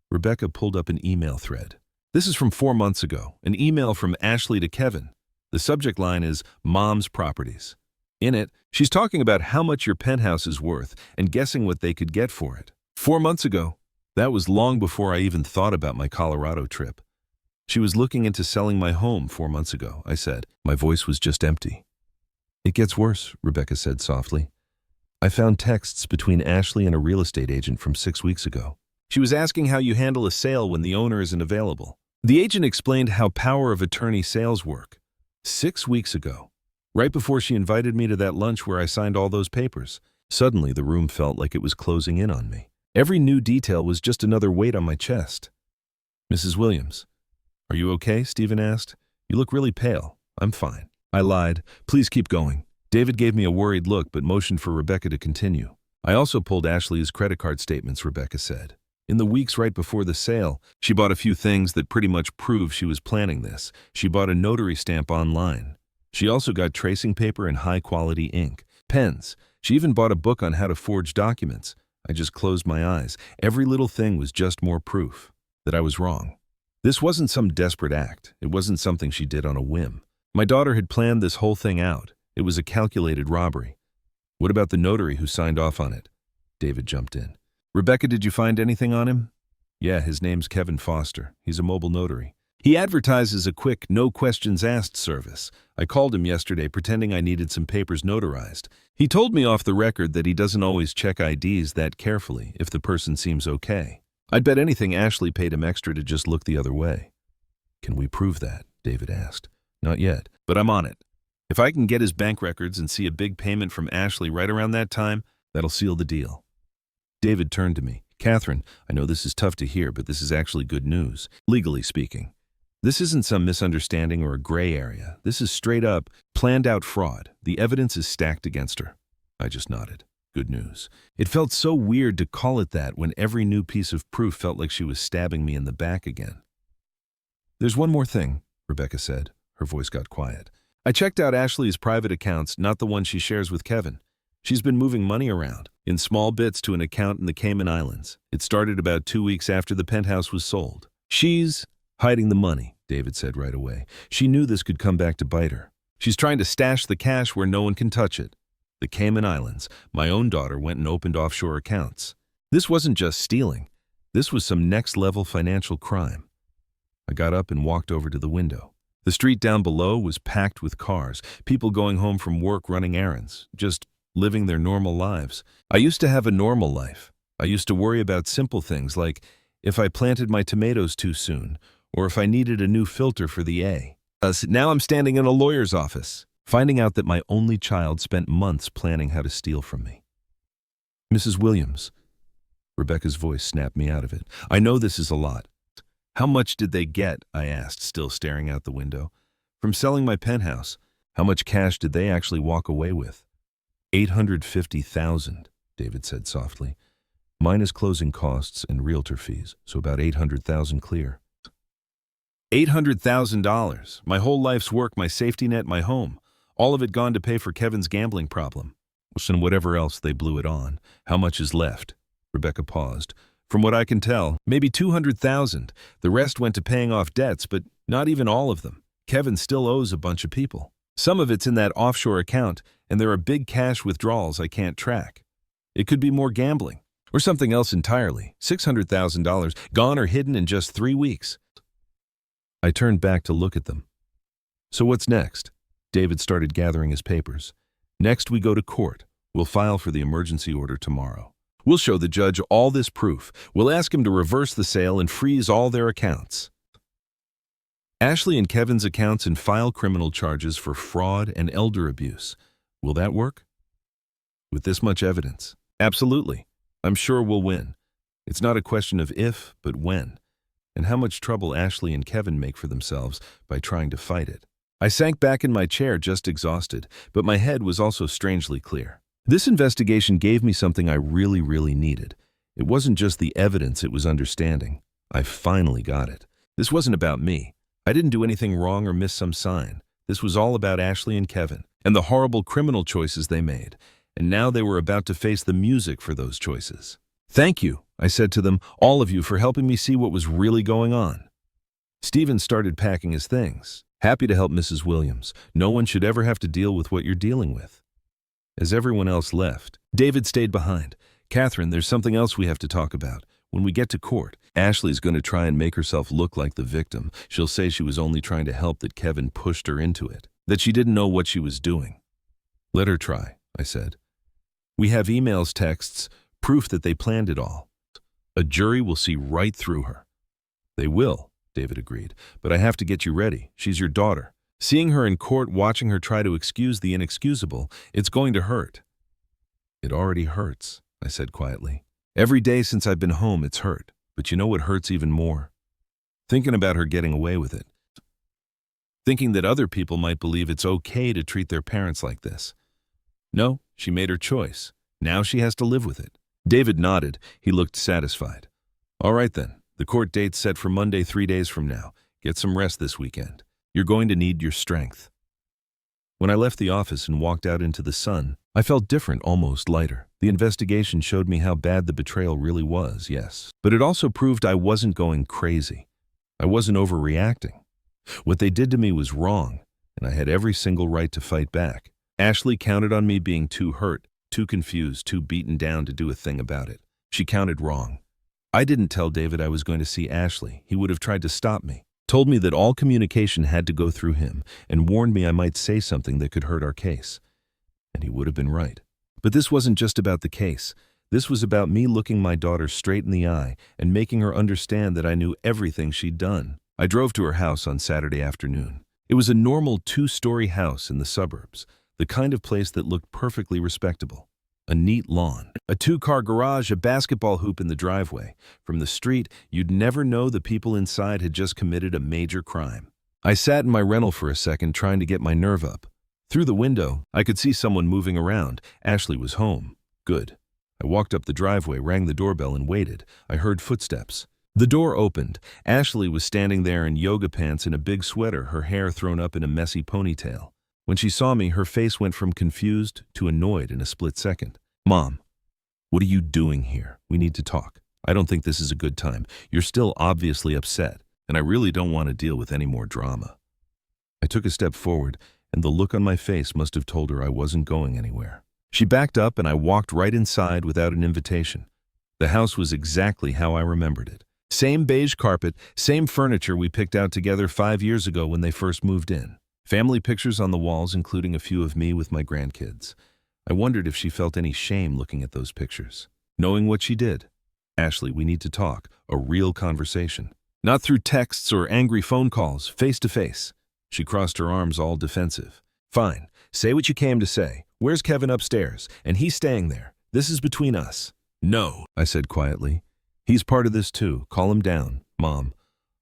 Rebecca pulled up an email thread. This is from 4 months ago, an email from Ashley to Kevin. The subject line is Mom's Properties. In it, she's talking about how much your penthouse is worth and guessing what they could get for it. 4 months ago. That was long before I even thought about my Colorado trip. She was looking into selling my home 4 months ago, I said. My voice was just empty. It gets worse, Rebecca said softly. I found texts between Ashley and a real estate agent from 6 weeks ago. She was asking how you handle a sale when the owner isn't available. The agent explained how power of attorney sales work. 6 weeks ago, right before she invited me to that lunch where I signed all those papers. Suddenly, the room felt like it was closing in on me. Every new detail was just another weight on my chest. Mrs. Williams, are you okay? Stephen asked. You look really pale. I'm fine. I lied. Please keep going. David gave me a worried look but motioned for Rebecca to continue. I also pulled Ashley's credit card statements, Rebecca said. In the weeks right before the sale, she bought a few things that pretty much prove she was planning this. She bought a notary stamp online. She also got tracing paper and high-quality ink. Pens. She even bought a book on how to forge documents. I just closed my eyes. Every little thing was just more proof that I was wrong. This wasn't some desperate act. It wasn't something she did on a whim. My daughter had planned this whole thing out. It was a calculated robbery. What about the notary who signed off on it? David jumped in. Rebecca, did you find anything on him? Yeah, his name's Kevin Foster. He's a mobile notary. He advertises a quick, no-questions-asked service. I called him yesterday pretending I needed some papers notarized. He told me off the record that he doesn't always check IDs that carefully if the person seems okay. I'd bet anything Ashley paid him extra to just look the other way. Can we prove that? David asked. Not yet, but I'm on it. If I can get his bank records and see a big payment from Ashley right around that time, that'll seal the deal. David turned to me. Catherine, I know this is tough to hear, but this is actually good news, legally speaking. This isn't some misunderstanding or a gray area. This is straight up, planned out fraud. The evidence is stacked against her. I just nodded. Good news. It felt so weird to call it that when every new piece of proof felt like she was stabbing me in the back again. There's one more thing, Rebecca said. Her voice got quiet. I checked out Ashley's private accounts, not the one she shares with Kevin. She's been moving money around, in small bits to an account in the Cayman Islands. It started about 2 weeks after the penthouse was sold. She's hiding the money, David said right away. She knew this could come back to bite her. She's trying to stash the cash where no one can touch it. The Cayman Islands. My own daughter went and opened offshore accounts. This wasn't just stealing. This was some next-level financial crime. I got up and walked over to the window. The street down below was packed with cars, people going home from work running errands, just living their normal lives. I used to have a normal life. I used to worry about simple things like if I planted my tomatoes too soon, or if I needed a new filter for the A. Now I'm standing in a lawyer's office, finding out that my only child spent months planning how to steal from me. Mrs. Williams. Rebecca's voice snapped me out of it. I know this is a lot. How much did they get? I asked, still staring out the window. From selling my penthouse, how much cash did they actually walk away with? $850,000, David said softly. Minus closing costs and realtor fees, so about $800,000 clear. $800,000. My whole life's work, my safety net, my home. All of it gone to pay for Kevin's gambling problem. And whatever else they blew it on. How much is left? Rebecca paused. From what I can tell, maybe $200,000. The rest went to paying off debts, but not even all of them. Kevin still owes a bunch of people. Some of it's in that offshore account, and there are big cash withdrawals I can't track. It could be more gambling, or something else entirely. $600,000 gone or hidden in just 3 weeks. I turned back to look at them. So what's next? David started gathering his papers. Next we go to court. We'll file for the emergency order tomorrow. We'll show the judge all this proof. We'll ask him to reverse the sale and freeze all their accounts. Ashley and Kevin's accounts and file criminal charges for fraud and elder abuse. Will that work? With this much evidence? Absolutely. I'm sure we'll win. It's not a question of if, but when. And how much trouble Ashley and Kevin make for themselves by trying to fight it. I sank back in my chair just exhausted, but my head was also strangely clear. This investigation gave me something I really needed. It wasn't just the evidence, it was understanding. I finally got it. This wasn't about me. I didn't do anything wrong or miss some sign. This was all about Ashley and Kevin, and the horrible criminal choices they made. And now they were about to face the music for those choices. Thank you, I said to them, all of you, for helping me see what was really going on. Stephen started packing his things. Happy to help Mrs. Williams. No one should ever have to deal with what you're dealing with. As everyone else left, David stayed behind. Catherine, there's something else we have to talk about. When we get to court, Ashley's going to try and make herself look like the victim. She'll say she was only trying to help, that Kevin pushed her into it, that she didn't know what she was doing. Let her try, I said. We have emails, texts, proof that they planned it all. A jury will see right through her. They will, David agreed, but I have to get you ready. She's your daughter. Seeing her in court, watching her try to excuse the inexcusable, it's going to hurt. It already hurts, I said quietly. Every day since I've been home, it's hurt. But you know what hurts even more? Thinking about her getting away with it. Thinking that other people might believe it's okay to treat their parents like this. No, she made her choice. Now she has to live with it. David nodded. He looked satisfied. All right then. The court date's set for Monday, 3 days from now. Get some rest this weekend. You're going to need your strength. When I left the office and walked out into the sun, I felt different, almost lighter. The investigation showed me how bad the betrayal really was, yes. But it also proved I wasn't going crazy. I wasn't overreacting. What they did to me was wrong, and I had every single right to fight back. Ashley counted on me being too hurt, too confused, too beaten down to do a thing about it. She counted wrong. I didn't tell David I was going to see Ashley. He would have tried to stop me. Told me that all communication had to go through him and warned me I might say something that could hurt our case. And he would have been right. But this wasn't just about the case. This was about me looking my daughter straight in the eye and making her understand that I knew everything she'd done. I drove to her house on Saturday afternoon. It was a normal 2-story house in the suburbs, the kind of place that looked perfectly respectable. A neat lawn, a 2-car garage, a basketball hoop in the driveway. From the street, you'd never know the people inside had just committed a major crime. I sat in my rental for a second trying to get my nerve up. Through the window, I could see someone moving around. Ashley was home. Good. I walked up the driveway, rang the doorbell, and waited. I heard footsteps. The door opened. Ashley was standing there in yoga pants and a big sweater, her hair thrown up in a messy ponytail. When she saw me, her face went from confused to annoyed in a split second. "Mom, what are you doing here? We need to talk. I don't think this is a good time. You're still obviously upset, and I really don't want to deal with any more drama." I took a step forward, and the look on my face must have told her I wasn't going anywhere. She backed up, and I walked right inside without an invitation. The house was exactly how I remembered it. Same beige carpet, same furniture we picked out together 5 years ago when they first moved in. Family pictures on the walls, including a few of me with my grandkids. I wondered if she felt any shame looking at those pictures. Knowing what she did. "Ashley, we need to talk. A real conversation. Not through texts or angry phone calls, face to face." She crossed her arms, all defensive. "Fine. Say what you came to say. Where's Kevin? Upstairs, and he's staying there. This is between us." "No," I said quietly. "He's part of this too. Call him down." "Mom,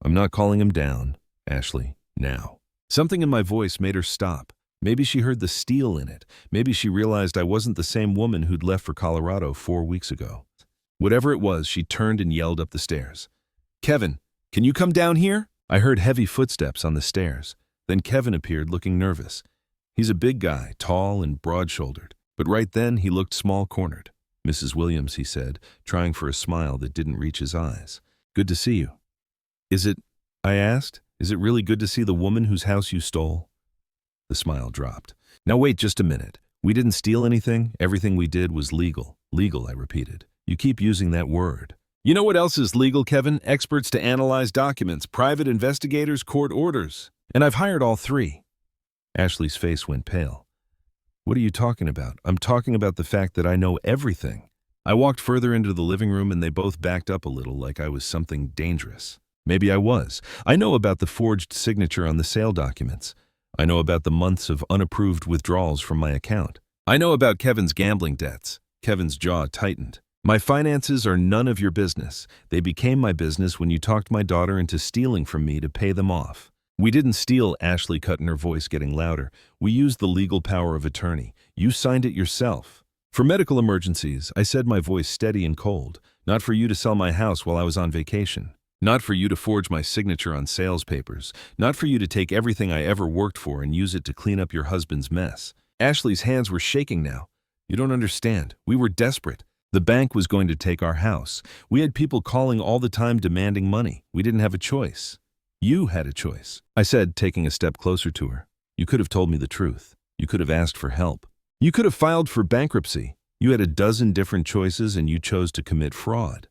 I'm not calling him down. Ashley, now." Something in my voice made her stop. Maybe she heard the steel in it. Maybe she realized I wasn't the same woman who'd left for Colorado 4 weeks ago. Whatever it was, she turned and yelled up the stairs. "Kevin, can you come down here?" I heard heavy footsteps on the stairs. Then Kevin appeared, looking nervous. He's a big guy, tall and broad-shouldered. But right then, he looked small-cornered. "Mrs. Williams," he said, trying for a smile that didn't reach his eyes. "Good to see you." "Is it?" I asked. "Is it really good to see the woman whose house you stole?" The smile dropped. "Now wait just a minute. We didn't steal anything. Everything we did was legal." "Legal," I repeated. "You keep using that word." "You know what else is legal, Kevin? Experts to analyze documents, private investigators, court orders. And I've hired all 3. Ashley's face went pale. "What are you talking about?" "I'm talking about the fact that I know everything." I walked further into the living room and they both backed up a little, like I was something dangerous. Maybe I was. I know about the forged signature on the sale documents. I know about the months of unapproved withdrawals from my account. I know about Kevin's gambling debts. Kevin's jaw tightened. "My finances are none of your business. They became my business when you talked my daughter into stealing from me to pay them off." "We didn't steal," Ashley cut in, her voice getting louder. "We used the legal power of attorney. You signed it yourself. For medical emergencies," I said, my voice steady and cold. "Not for you to sell my house while I was on vacation. Not for you to forge my signature on sales papers. Not for you to take everything I ever worked for and use it to clean up your husband's mess." Ashley's hands were shaking now. "You don't understand. We were desperate. The bank was going to take our house. We had people calling all the time demanding money. We didn't have a choice. You had a choice," I said, taking a step closer to her. "You could have told me the truth. You could have asked for help. You could have filed for bankruptcy. You had a dozen different choices and you chose to commit fraud."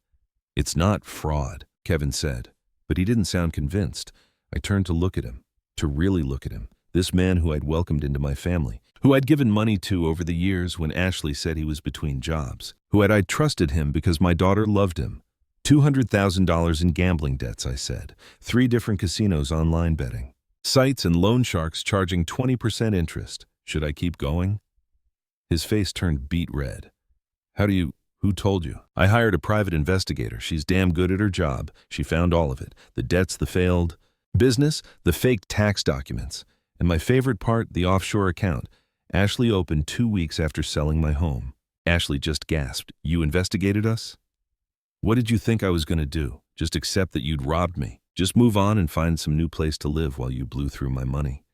"It's not fraud," Kevin said, but he didn't sound convinced. I turned to look at him, to really look at him, this man who I'd welcomed into my family, who I'd given money to over the years when Ashley said he was between jobs, who I trusted him because my daughter loved him. $200,000 in gambling debts, I said, 3 different casinos online betting, sites and loan sharks charging 20% interest. Should I keep going? His face turned beet red. Who told you?" "I hired a private investigator. She's damn good at her job. She found all of it. The debts, the failed business, the faked tax documents. And my favorite part, the offshore account. Ashley opened 2 weeks after selling my home." Ashley just gasped. "You investigated us?" "What did you think I was going to do? Just accept that you'd robbed me? Just move on and find some new place to live while you blew through my money?"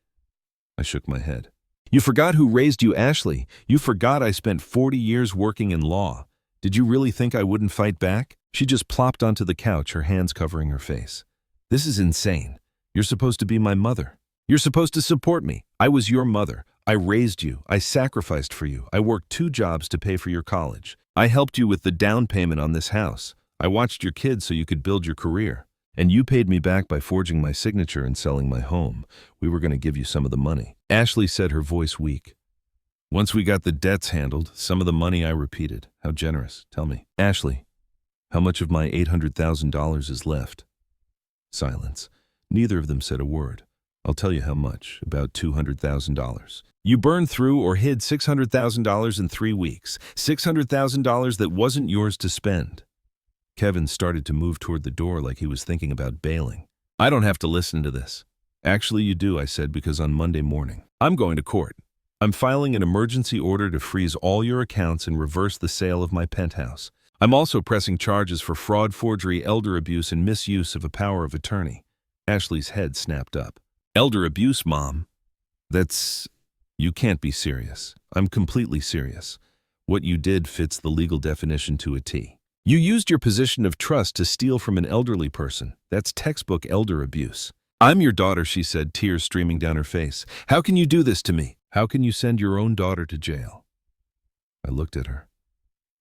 I shook my head. "You forgot who raised you, Ashley. You forgot I spent 40 years working in law. Did you really think I wouldn't fight back?" She just plopped onto the couch, her hands covering her face. "This is insane. You're supposed to be my mother. You're supposed to support me. I was your mother. I raised you. I sacrificed for you. I worked 2 jobs to pay for your college. I helped you with the down payment on this house. I watched your kids so you could build your career. And you paid me back by forging my signature and selling my home. We were going to give you some of the money." Ashley said, her voice weak. "Once we got the debts handled, some of the money," I repeated. "How generous. Tell me." "Ashley, how much of my $800,000 is left?" Silence. Neither of them said a word. "I'll tell you how much. About $200,000. You burned through or hid $600,000 in 3 weeks. $600,000 that wasn't yours to spend." Kevin started to move toward the door like he was thinking about bailing. "I don't have to listen to this." "Actually, you do," I said, "because on Monday morning, I'm going to court. I'm filing an emergency order to freeze all your accounts and reverse the sale of my penthouse. I'm also pressing charges for fraud, forgery, elder abuse, and misuse of a power of attorney." Ashley's head snapped up. "Elder abuse, Mom? You can't be serious." "I'm completely serious. What you did fits the legal definition to a T. You used your position of trust to steal from an elderly person. That's textbook elder abuse." "I'm your daughter," she said, tears streaming down her face. "How can you do this to me? How can you send your own daughter to jail?" I looked at her.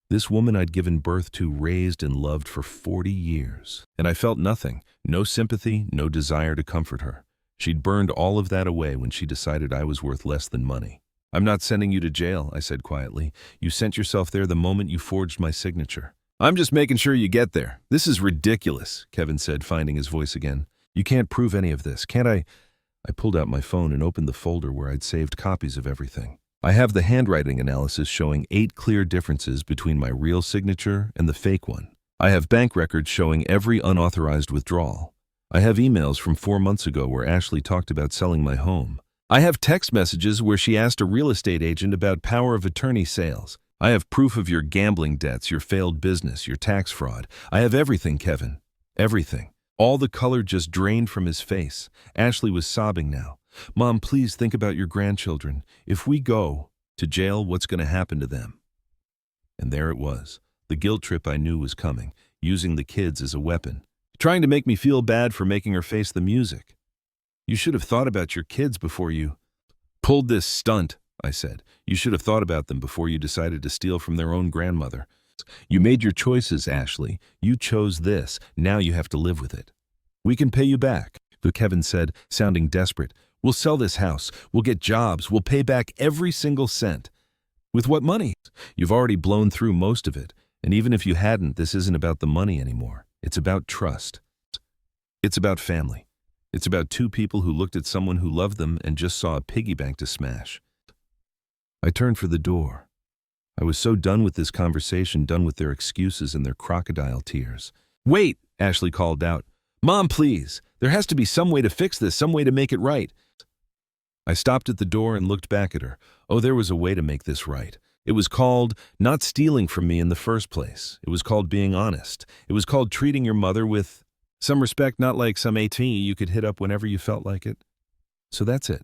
This woman I'd given birth to, raised and loved for 40 years. And I felt nothing, no sympathy, no desire to comfort her. She'd burned all of that away when she decided I was worth less than money. "I'm not sending you to jail," I said quietly. "You sent yourself there the moment you forged my signature." "I'm just making sure you get there. This is ridiculous," Kevin said, finding his voice again. "You can't prove any of this, can't I?" I pulled out my phone and opened the folder where I'd saved copies of everything. I have the handwriting analysis showing 8 clear differences between my real signature and the fake one. I have bank records showing every unauthorized withdrawal. I have emails from 4 months ago where Ashley talked about selling my home. I have text messages where she asked a real estate agent about power of attorney sales. I have proof of your gambling debts, your failed business, your tax fraud. I have everything, Kevin. Everything." All the color just drained from his face. Ashley was sobbing now. "Mom, please think about your grandchildren. If we go to jail, what's going to happen to them?" And there it was. The guilt trip I knew was coming, using the kids as a weapon. Trying to make me feel bad for making her face the music. "You should have thought about your kids before you pulled this stunt," I said. "You should have thought about them before you decided to steal from their own grandmother. You made your choices, Ashley. You chose this. Now you have to live with it." "We can pay you back," Kevin said, sounding desperate. "We'll sell this house. We'll get jobs. We'll pay back every single cent." "With what money?" "You've already blown through most of it. And even if you hadn't, this isn't about the money anymore. It's about trust. It's about family. It's about 2 people who looked at someone who loved them and just saw a piggy bank to smash." I turned for the door. I was so done with this conversation, done with their excuses and their crocodile tears. "Wait," Ashley called out. "Mom, please. There has to be some way to fix this, some way to make it right." I stopped at the door and looked back at her. Oh, there was a way to make this right. It was called not stealing from me in the first place. It was called being honest. It was called treating your mother with some respect, not like some AT you could hit up whenever you felt like it. "So that's it?"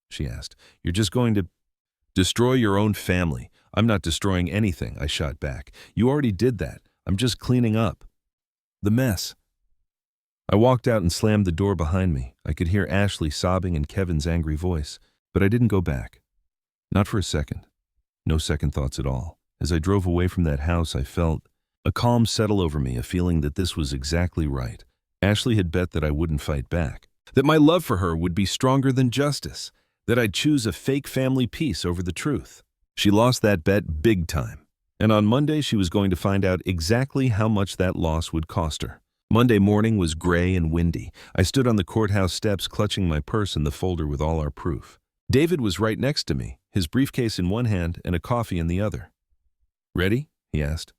she asked. "You're just going to destroy your own family?" "I'm not destroying anything," I shot back. "You already did that. I'm just cleaning up the mess." I walked out and slammed the door behind me. I could hear Ashley sobbing and Kevin's angry voice, but I didn't go back. Not for a second. No second thoughts at all. As I drove away from that house, I felt a calm settle over me, a feeling that this was exactly right. Ashley had bet that I wouldn't fight back, that my love for her would be stronger than justice, that I'd choose a fake family peace over the truth. She lost that bet big time, and on Monday she was going to find out exactly how much that loss would cost her. Monday morning was gray and windy. I stood on the courthouse steps clutching my purse and the folder with all our proof. David was right next to me, his briefcase in one hand and a coffee in the other. "Ready?" he asked.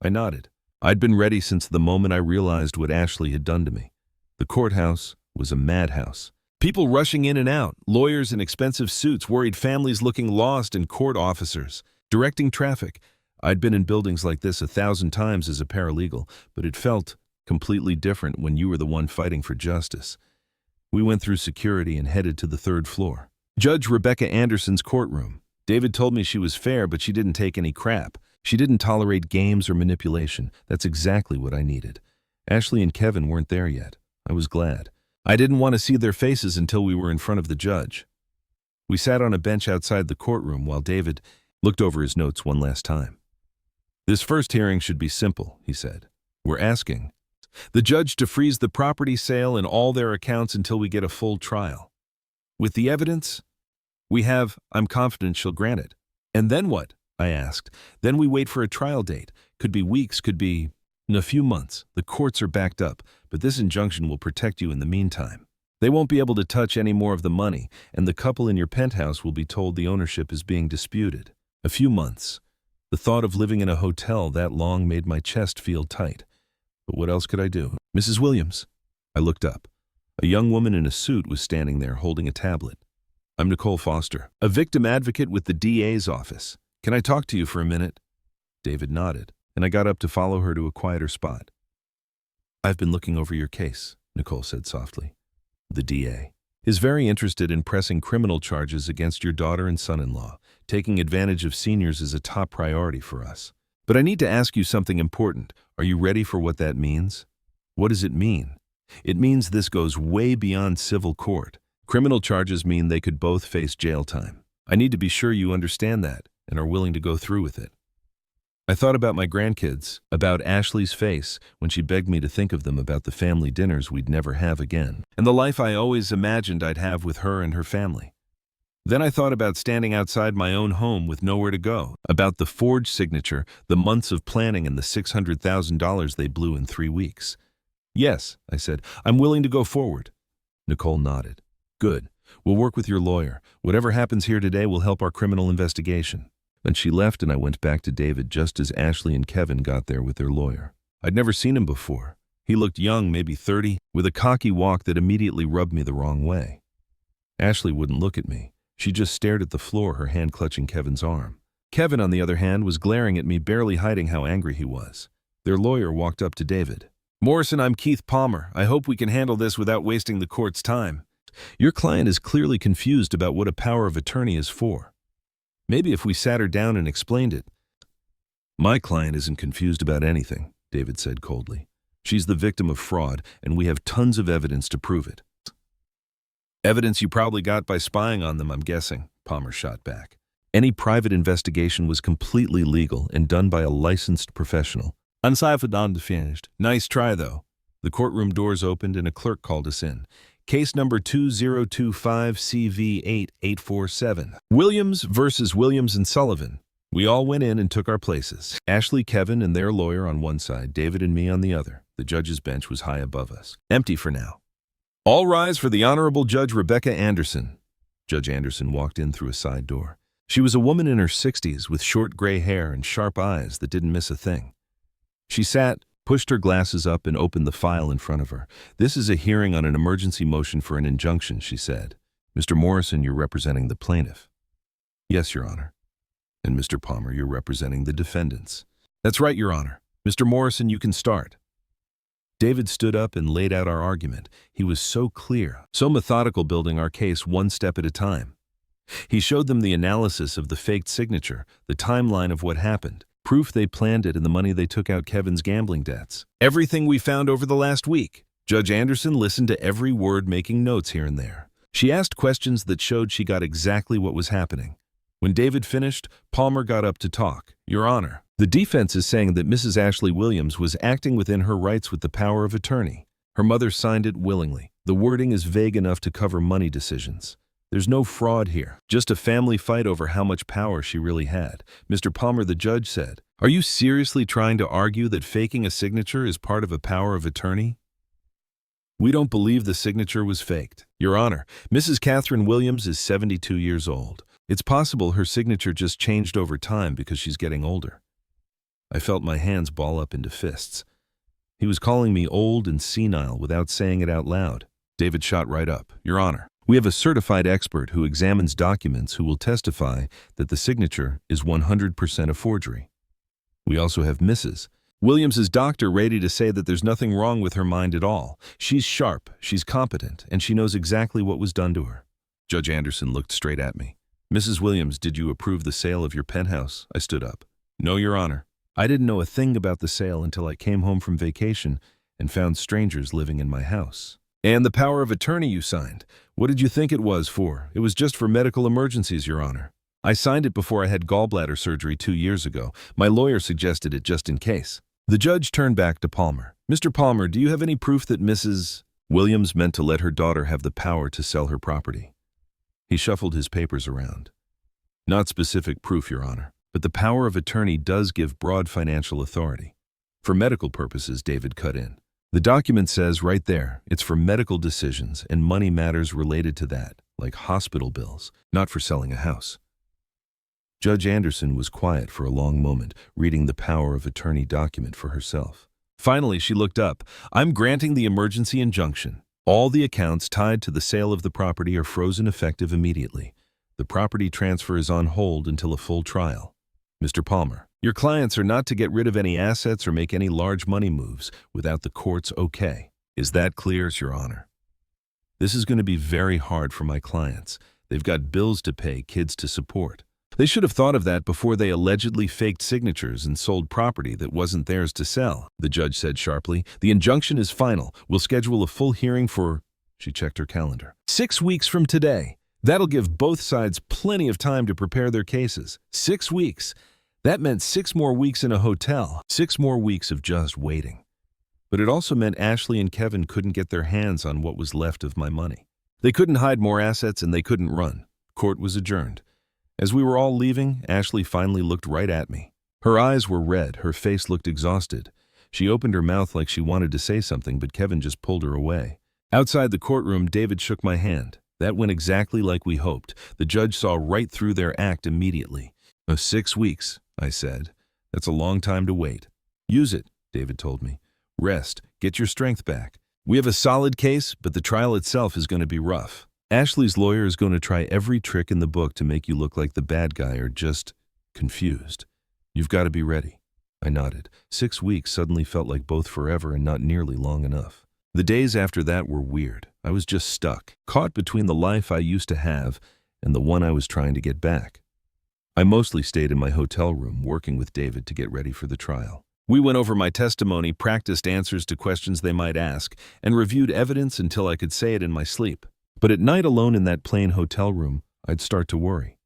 I nodded. I'd been ready since the moment I realized what Ashley had done to me. The courthouse was a madhouse. People rushing in and out, lawyers in expensive suits, worried families looking lost, and court officers directing traffic. I'd been in buildings like this 1,000 times as a paralegal, but it felt completely different when you were the one fighting for justice. We went through security and headed to the 3rd floor. Judge Rebecca Anderson's courtroom. David told me she was fair, but she didn't take any crap. She didn't tolerate games or manipulation. That's exactly what I needed. Ashley and Kevin weren't there yet. I was glad. I didn't want to see their faces until we were in front of the judge. We sat on a bench outside the courtroom while David looked over his notes one last time. "This first hearing should be simple," he said. We're asking the judge to freeze the property sale and all their accounts until we get a full trial. With the evidence we have, I'm confident she'll grant it. And then what? I asked. Then we wait for a trial date. Could be weeks, could be in a few months. The courts are backed up, but this injunction will protect you in the meantime. They won't be able to touch any more of the money, and the couple in your penthouse will be told the ownership is being disputed. A few months. The thought of living in a hotel that long made my chest feel tight. But what else could I do? Mrs. Williams. I looked up. A young woman in a suit was standing there holding a tablet. I'm Nicole Foster, a victim advocate with the DA's office. Can I talk to you for a minute? David nodded, and I got up to follow her to a quieter spot. I've been looking over your case, Nicole said softly. The DA is very interested in pressing criminal charges against your daughter and son-in-law. Taking advantage of seniors is a top priority for us. But I need to ask you something important. Are you ready for what that means? What does it mean? It means this goes way beyond civil court. Criminal charges mean they could both face jail time. I need to be sure you understand that and are willing to go through with it. I thought about my grandkids, about Ashley's face when she begged me to think of them, about the family dinners we'd never have again, and the life I always imagined I'd have with her and her family. Then I thought about standing outside my own home with nowhere to go, about the forged signature, the months of planning, and the $600,000 they blew in 3 weeks. Yes, I said, I'm willing to go forward. Nicole nodded. Good. We'll work with your lawyer. Whatever happens here today will help our criminal investigation. Then she left and I went back to David just as Ashley and Kevin got there with their lawyer. I'd never seen him before. He looked young, maybe 30, with a cocky walk that immediately rubbed me the wrong way. Ashley wouldn't look at me. She just stared at the floor, her hand clutching Kevin's arm. Kevin, on the other hand, was glaring at me, barely hiding how angry he was. Their lawyer walked up to David. Morrison, I'm Keith Palmer. I hope we can handle this without wasting the court's time. Your client is clearly confused about what a power of attorney is for. Maybe if we sat her down and explained it. My client isn't confused about anything, David said coldly. She's the victim of fraud, and we have tons of evidence to prove it. Evidence you probably got by spying on them, I'm guessing, Palmer shot back. Any private investigation was completely legal and done by a licensed professional. Unsigned and finished. Nice try, though. The courtroom doors opened and a clerk called us in. Case number 2025CV8847. Williams versus Williams and Sullivan. We all went in and took our places. Ashley, Kevin, and their lawyer on one side, David and me on the other. The judge's bench was high above us. Empty for now. All rise for the Honorable Judge Rebecca Anderson. Judge Anderson walked in through a side door. She was a woman in her 60s with short gray hair and sharp eyes that didn't miss a thing. She sat, pushed her glasses up, and opened the file in front of her. This is a hearing on an emergency motion for an injunction, she said. Mr. Morrison, you're representing the plaintiff. Yes, Your Honor. And Mr. Palmer, you're representing the defendants. That's right, Your Honor. Mr. Morrison, you can start. David stood up and laid out our argument. He was so clear, so methodical, building our case one step at a time. He showed them the analysis of the faked signature, the timeline of what happened, proof they planned it, and the money they took out Kevin's gambling debts. Everything we found over the last week. Judge Anderson listened to every word, making notes here and there. She asked questions that showed she got exactly what was happening. When David finished, Palmer got up to talk. Your Honor, the defense is saying that Mrs. Ashley Williams was acting within her rights with the power of attorney. Her mother signed it willingly. The wording is vague enough to cover money decisions. There's no fraud here, just a family fight over how much power she really had. Mr. Palmer, the judge said, are you seriously trying to argue that faking a signature is part of a power of attorney? We don't believe the signature was faked. Your Honor, Mrs. Catherine Williams is 72 years old. It's possible her signature just changed over time because she's getting older. I felt my hands ball up into fists. He was calling me old and senile without saying it out loud. David shot right up. Your Honor, we have a certified expert who examines documents who will testify that the signature is 100% a forgery. We also have Mrs. Williams's doctor ready to say that there's nothing wrong with her mind at all. She's sharp, she's competent, and she knows exactly what was done to her. Judge Anderson looked straight at me. Mrs. Williams, did you approve the sale of your penthouse? I stood up. No, Your Honor. I didn't know a thing about the sale until I came home from vacation and found strangers living in my house. And the power of attorney you signed, what did you think it was for? It was just for medical emergencies, Your Honor. I signed it before I had gallbladder surgery 2 years ago. My lawyer suggested it just in case. The judge turned back to Palmer. Mr. Palmer, do you have any proof that Mrs. Williams meant to let her daughter have the power to sell her property? He shuffled his papers around. Not specific proof, Your Honor, but the power of attorney does give broad financial authority. For medical purposes, David cut in. The document says right there, it's for medical decisions and money matters related to that, like hospital bills, not for selling a house. Judge Anderson was quiet for a long moment, reading the power of attorney document for herself. Finally, she looked up. I'm granting the emergency injunction. All the accounts tied to the sale of the property are frozen effective immediately. The property transfer is on hold until a full trial. Mr. Palmer, your clients are not to get rid of any assets or make any large money moves without the court's okay. Is that clear, Your Honor? This is going to be very hard for my clients. They've got bills to pay, kids to support. They should have thought of that before they allegedly faked signatures and sold property that wasn't theirs to sell, the judge said sharply. The injunction is final. We'll schedule a full hearing for, she checked her calendar, 6 weeks from today. That'll give both sides plenty of time to prepare their cases. 6 weeks. That meant 6 more weeks in a hotel, 6 more weeks of just waiting. But it also meant Ashley and Kevin couldn't get their hands on what was left of my money. They couldn't hide more assets and they couldn't run. Court was adjourned. As we were all leaving, Ashley finally looked right at me. Her eyes were red, her face looked exhausted. She opened her mouth like she wanted to say something, but Kevin just pulled her away. Outside the courtroom, David shook my hand. That went exactly like we hoped. The judge saw right through their act immediately. 6 weeks, I said. That's a long time to wait. Use it, David told me. Rest, get your strength back. We have a solid case, but the trial itself is going to be rough. Ashley's lawyer is going to try every trick in the book to make you look like the bad guy or just confused. You've got to be ready. I nodded. 6 weeks suddenly felt like both forever and not nearly long enough. The days after that were weird. I was just stuck, caught between the life I used to have and the one I was trying to get back. I mostly stayed in my hotel room working with David to get ready for the trial. We went over my testimony, practiced answers to questions they might ask, and reviewed evidence until I could say it in my sleep. But at night alone in that plain hotel room, I'd start to worry.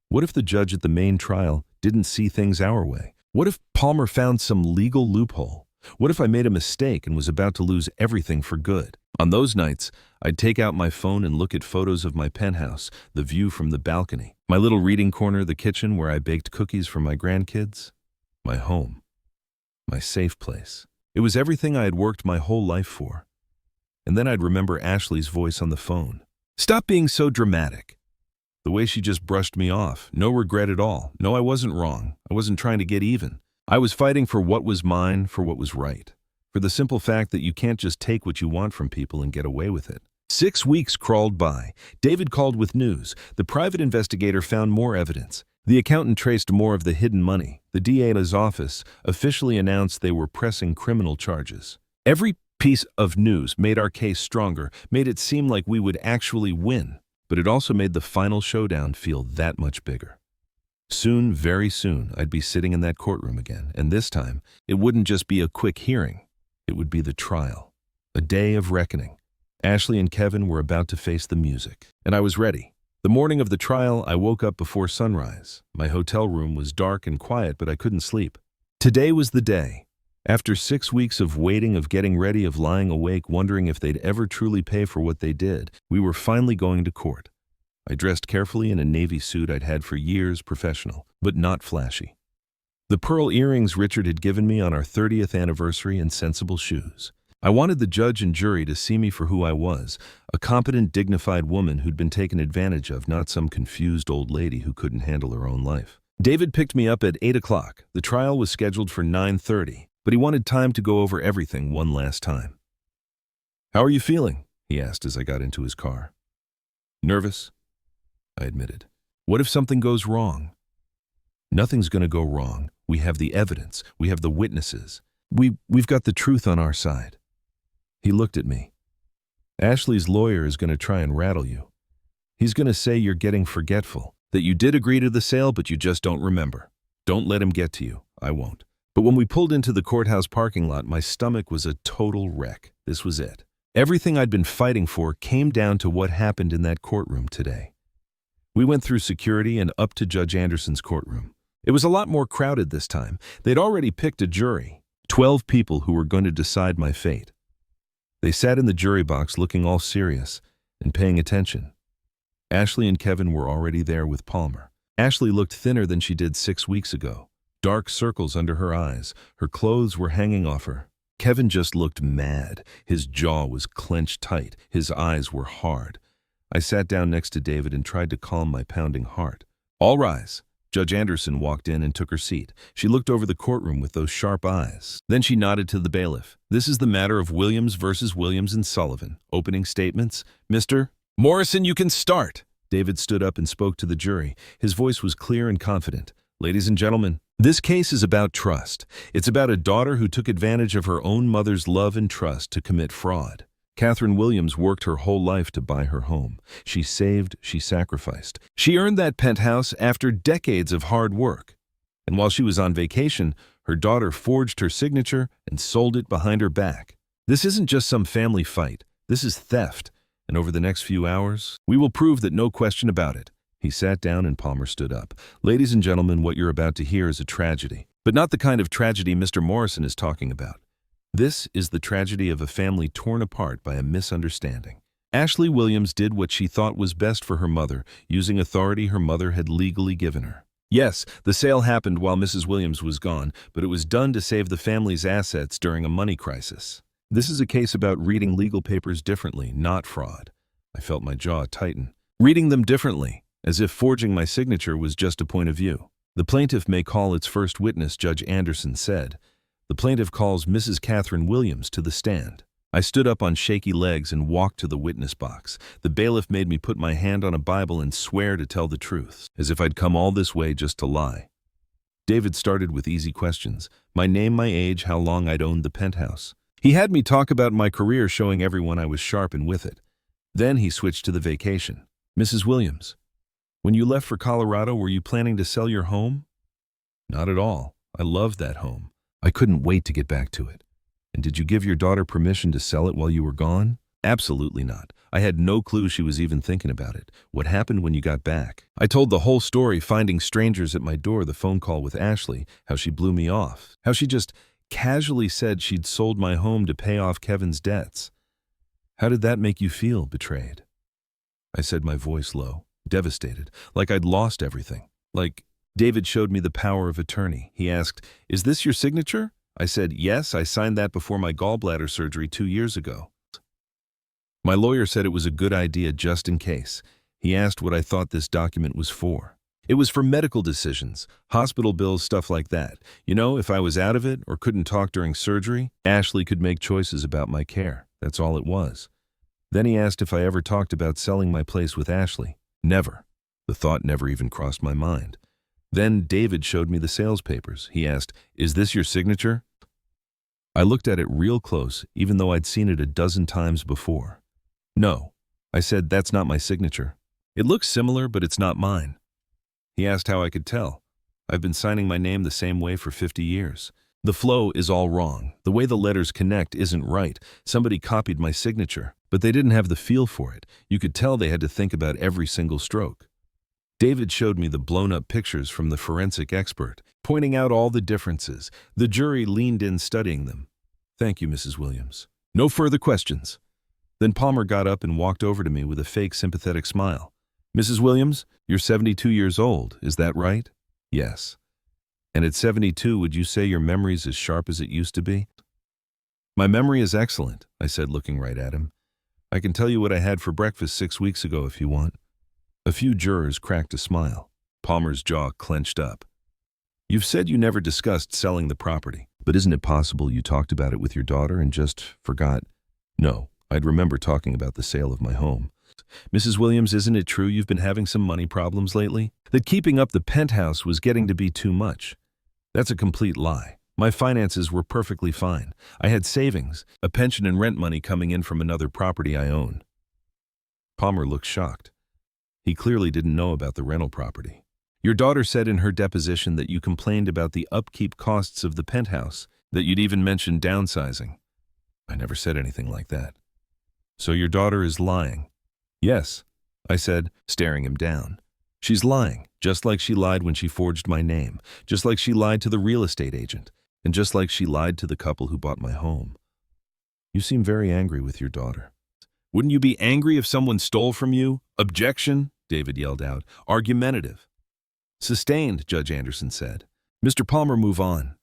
What if the judge at the main trial didn't see things our way? What if Palmer found some legal loophole? What if I made a mistake and was about to lose everything for good? On those nights, I'd take out my phone and look at photos of my penthouse, the view from the balcony, my little reading corner, the kitchen where I baked cookies for my grandkids, my home, my safe place. It was everything I had worked my whole life for. And then I'd remember Ashley's voice on the phone. Stop being so dramatic. The way she just brushed me off. No regret at all. No, I wasn't wrong. I wasn't trying to get even. I was fighting for what was mine, for what was right. For the simple fact that you can't just take what you want from people and get away with it. 6 weeks crawled by. David called with news. The private investigator found more evidence. The accountant traced more of the hidden money. The DA's office officially announced they were pressing criminal charges. Every piece of news made our case stronger, made it seem like we would actually win, but it also made the final showdown feel that much bigger. Soon, very soon, I'd be sitting in that courtroom again, and this time, it wouldn't just be a quick hearing. It would be the trial, a day of reckoning. Ashley and Kevin were about to face the music, and I was ready. The morning of the trial, I woke up before sunrise. My hotel room was dark and quiet, but I couldn't sleep. Today was the day. After 6 weeks of waiting, of getting ready, of lying awake, wondering if they'd ever truly pay for what they did, we were finally going to court. I dressed carefully in a navy suit I'd had for years, professional, but not flashy. The pearl earrings Richard had given me on our 30th anniversary and sensible shoes. I wanted the judge and jury to see me for who I was, a competent, dignified woman who'd been taken advantage of, not some confused old lady who couldn't handle her own life. David picked me up at 8 o'clock. The trial was scheduled for 9:30. But he wanted time to go over everything one last time. How are you feeling? He asked as I got into his car. Nervous, I admitted. What if something goes wrong? Nothing's going to go wrong. We have the evidence. We have the witnesses. We've got the truth on our side. He looked at me. Ashley's lawyer is going to try and rattle you. He's going to say you're getting forgetful, that you did agree to the sale, but you just don't remember. Don't let him get to you. I won't. But when we pulled into the courthouse parking lot, my stomach was a total wreck. This was it. Everything I'd been fighting for came down to what happened in that courtroom today. We went through security and up to Judge Anderson's courtroom. It was a lot more crowded this time. They'd already picked a jury. 12 people who were going to decide my fate. They sat in the jury box looking all serious and paying attention. Ashley and Kevin were already there with Palmer. Ashley looked thinner than she did 6 weeks ago. Dark circles under her eyes. Her clothes were hanging off her. Kevin just looked mad. His jaw was clenched tight. His eyes were hard. I sat down next to David and tried to calm my pounding heart. All rise. Judge Anderson walked in and took her seat. She looked over the courtroom with those sharp eyes. Then she nodded to the bailiff. This is the matter of Williams versus Williams and Sullivan. Opening statements. Mr. Morrison, you can start. David stood up and spoke to the jury. His voice was clear and confident. Ladies and gentlemen, this case is about trust. It's about a daughter who took advantage of her own mother's love and trust to commit fraud. Catherine Williams worked her whole life to buy her home. She saved, she sacrificed. She earned that penthouse after decades of hard work. And while she was on vacation, her daughter forged her signature and sold it behind her back. This isn't just some family fight. This is theft. And over the next few hours, we will prove that no question about it. He sat down and Palmer stood up. Ladies and gentlemen, what you're about to hear is a tragedy, but not the kind of tragedy Mr. Morrison is talking about. This is the tragedy of a family torn apart by a misunderstanding. Ashley Williams did what she thought was best for her mother, using authority her mother had legally given her. Yes, the sale happened while Mrs. Williams was gone, but it was done to save the family's assets during a money crisis. This is a case about reading legal papers differently, not fraud. I felt my jaw tighten. Reading them differently, as if forging my signature was just a point of view. The plaintiff may call its first witness, Judge Anderson said. The plaintiff calls Mrs. Catherine Williams to the stand. I stood up on shaky legs and walked to the witness box. The bailiff made me put my hand on a Bible and swear to tell the truth, as if I'd come all this way just to lie. David started with easy questions. My name, my age, how long I'd owned the penthouse. He had me talk about my career, showing everyone I was sharp and with it. Then he switched to the vacation. Mrs. Williams, when you left for Colorado, were you planning to sell your home? Not at all. I loved that home. I couldn't wait to get back to it. And did you give your daughter permission to sell it while you were gone? Absolutely not. I had no clue she was even thinking about it. What happened when you got back? I told the whole story, finding strangers at my door, the phone call with Ashley, how she blew me off, how she just casually said she'd sold my home to pay off Kevin's debts. How did that make you feel, betrayed? I said, my voice low, devastated, like I'd lost everything. Like, David showed me the power of attorney. He asked, is this your signature? I said, yes, I signed that before my gallbladder surgery 2 years ago. My lawyer said it was a good idea just in case. He asked what I thought this document was for. It was for medical decisions, hospital bills, stuff like that. You know, if I was out of it or couldn't talk during surgery, Ashley could make choices about my care. That's all it was. Then he asked if I ever talked about selling my place with Ashley. Never. The thought never even crossed my mind. Then David showed me the sales papers. He asked, is this your signature? I looked at it real close, even though I'd seen it a dozen times before. No. I said, that's not my signature. It looks similar, but it's not mine. He asked how I could tell. I've been signing my name the same way for 50 years. The flow is all wrong. The way the letters connect isn't right. Somebody copied my signature, but they didn't have the feel for it. You could tell they had to think about every single stroke. David showed me the blown-up pictures from the forensic expert, pointing out all the differences. The jury leaned in studying them. Thank you, Mrs. Williams. No further questions. Then Palmer got up and walked over to me with a fake sympathetic smile. Mrs. Williams, you're 72 years old, is that right? Yes. And at 72, would you say your memory's as sharp as it used to be? My memory is excellent, I said, looking right at him. I can tell you what I had for breakfast 6 weeks ago if you want. A few jurors cracked a smile. Palmer's jaw clenched up. You've said you never discussed selling the property, but isn't it possible you talked about it with your daughter and just forgot? No, I'd remember talking about the sale of my home. Mrs. Williams, isn't it true you've been having some money problems lately? That keeping up the penthouse was getting to be too much? That's a complete lie. My finances were perfectly fine. I had savings, a pension and rent money coming in from another property I own. Palmer looked shocked. He clearly didn't know about the rental property. Your daughter said in her deposition that you complained about the upkeep costs of the penthouse, that you'd even mentioned downsizing. I never said anything like that. So your daughter is lying? Yes, I said, staring him down. She's lying, just like she lied when she forged my name, just like she lied to the real estate agent. And just like she lied to the couple who bought my home. You seem very angry with your daughter. Wouldn't you be angry if someone stole from you? Objection, David yelled out. Argumentative. Sustained, Judge Anderson said. Mr. Palmer, move on.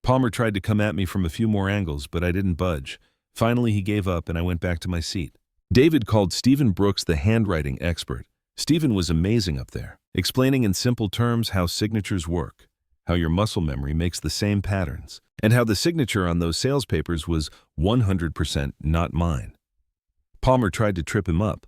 Palmer tried to come at me from a few more angles, but I didn't budge. Finally, he gave up and I went back to my seat. David called Stephen Brooks the handwriting expert. Stephen was amazing up there, explaining in simple terms how signatures work, how your muscle memory makes the same patterns, and how the signature on those sales papers was 100% not mine. Palmer tried to trip him up,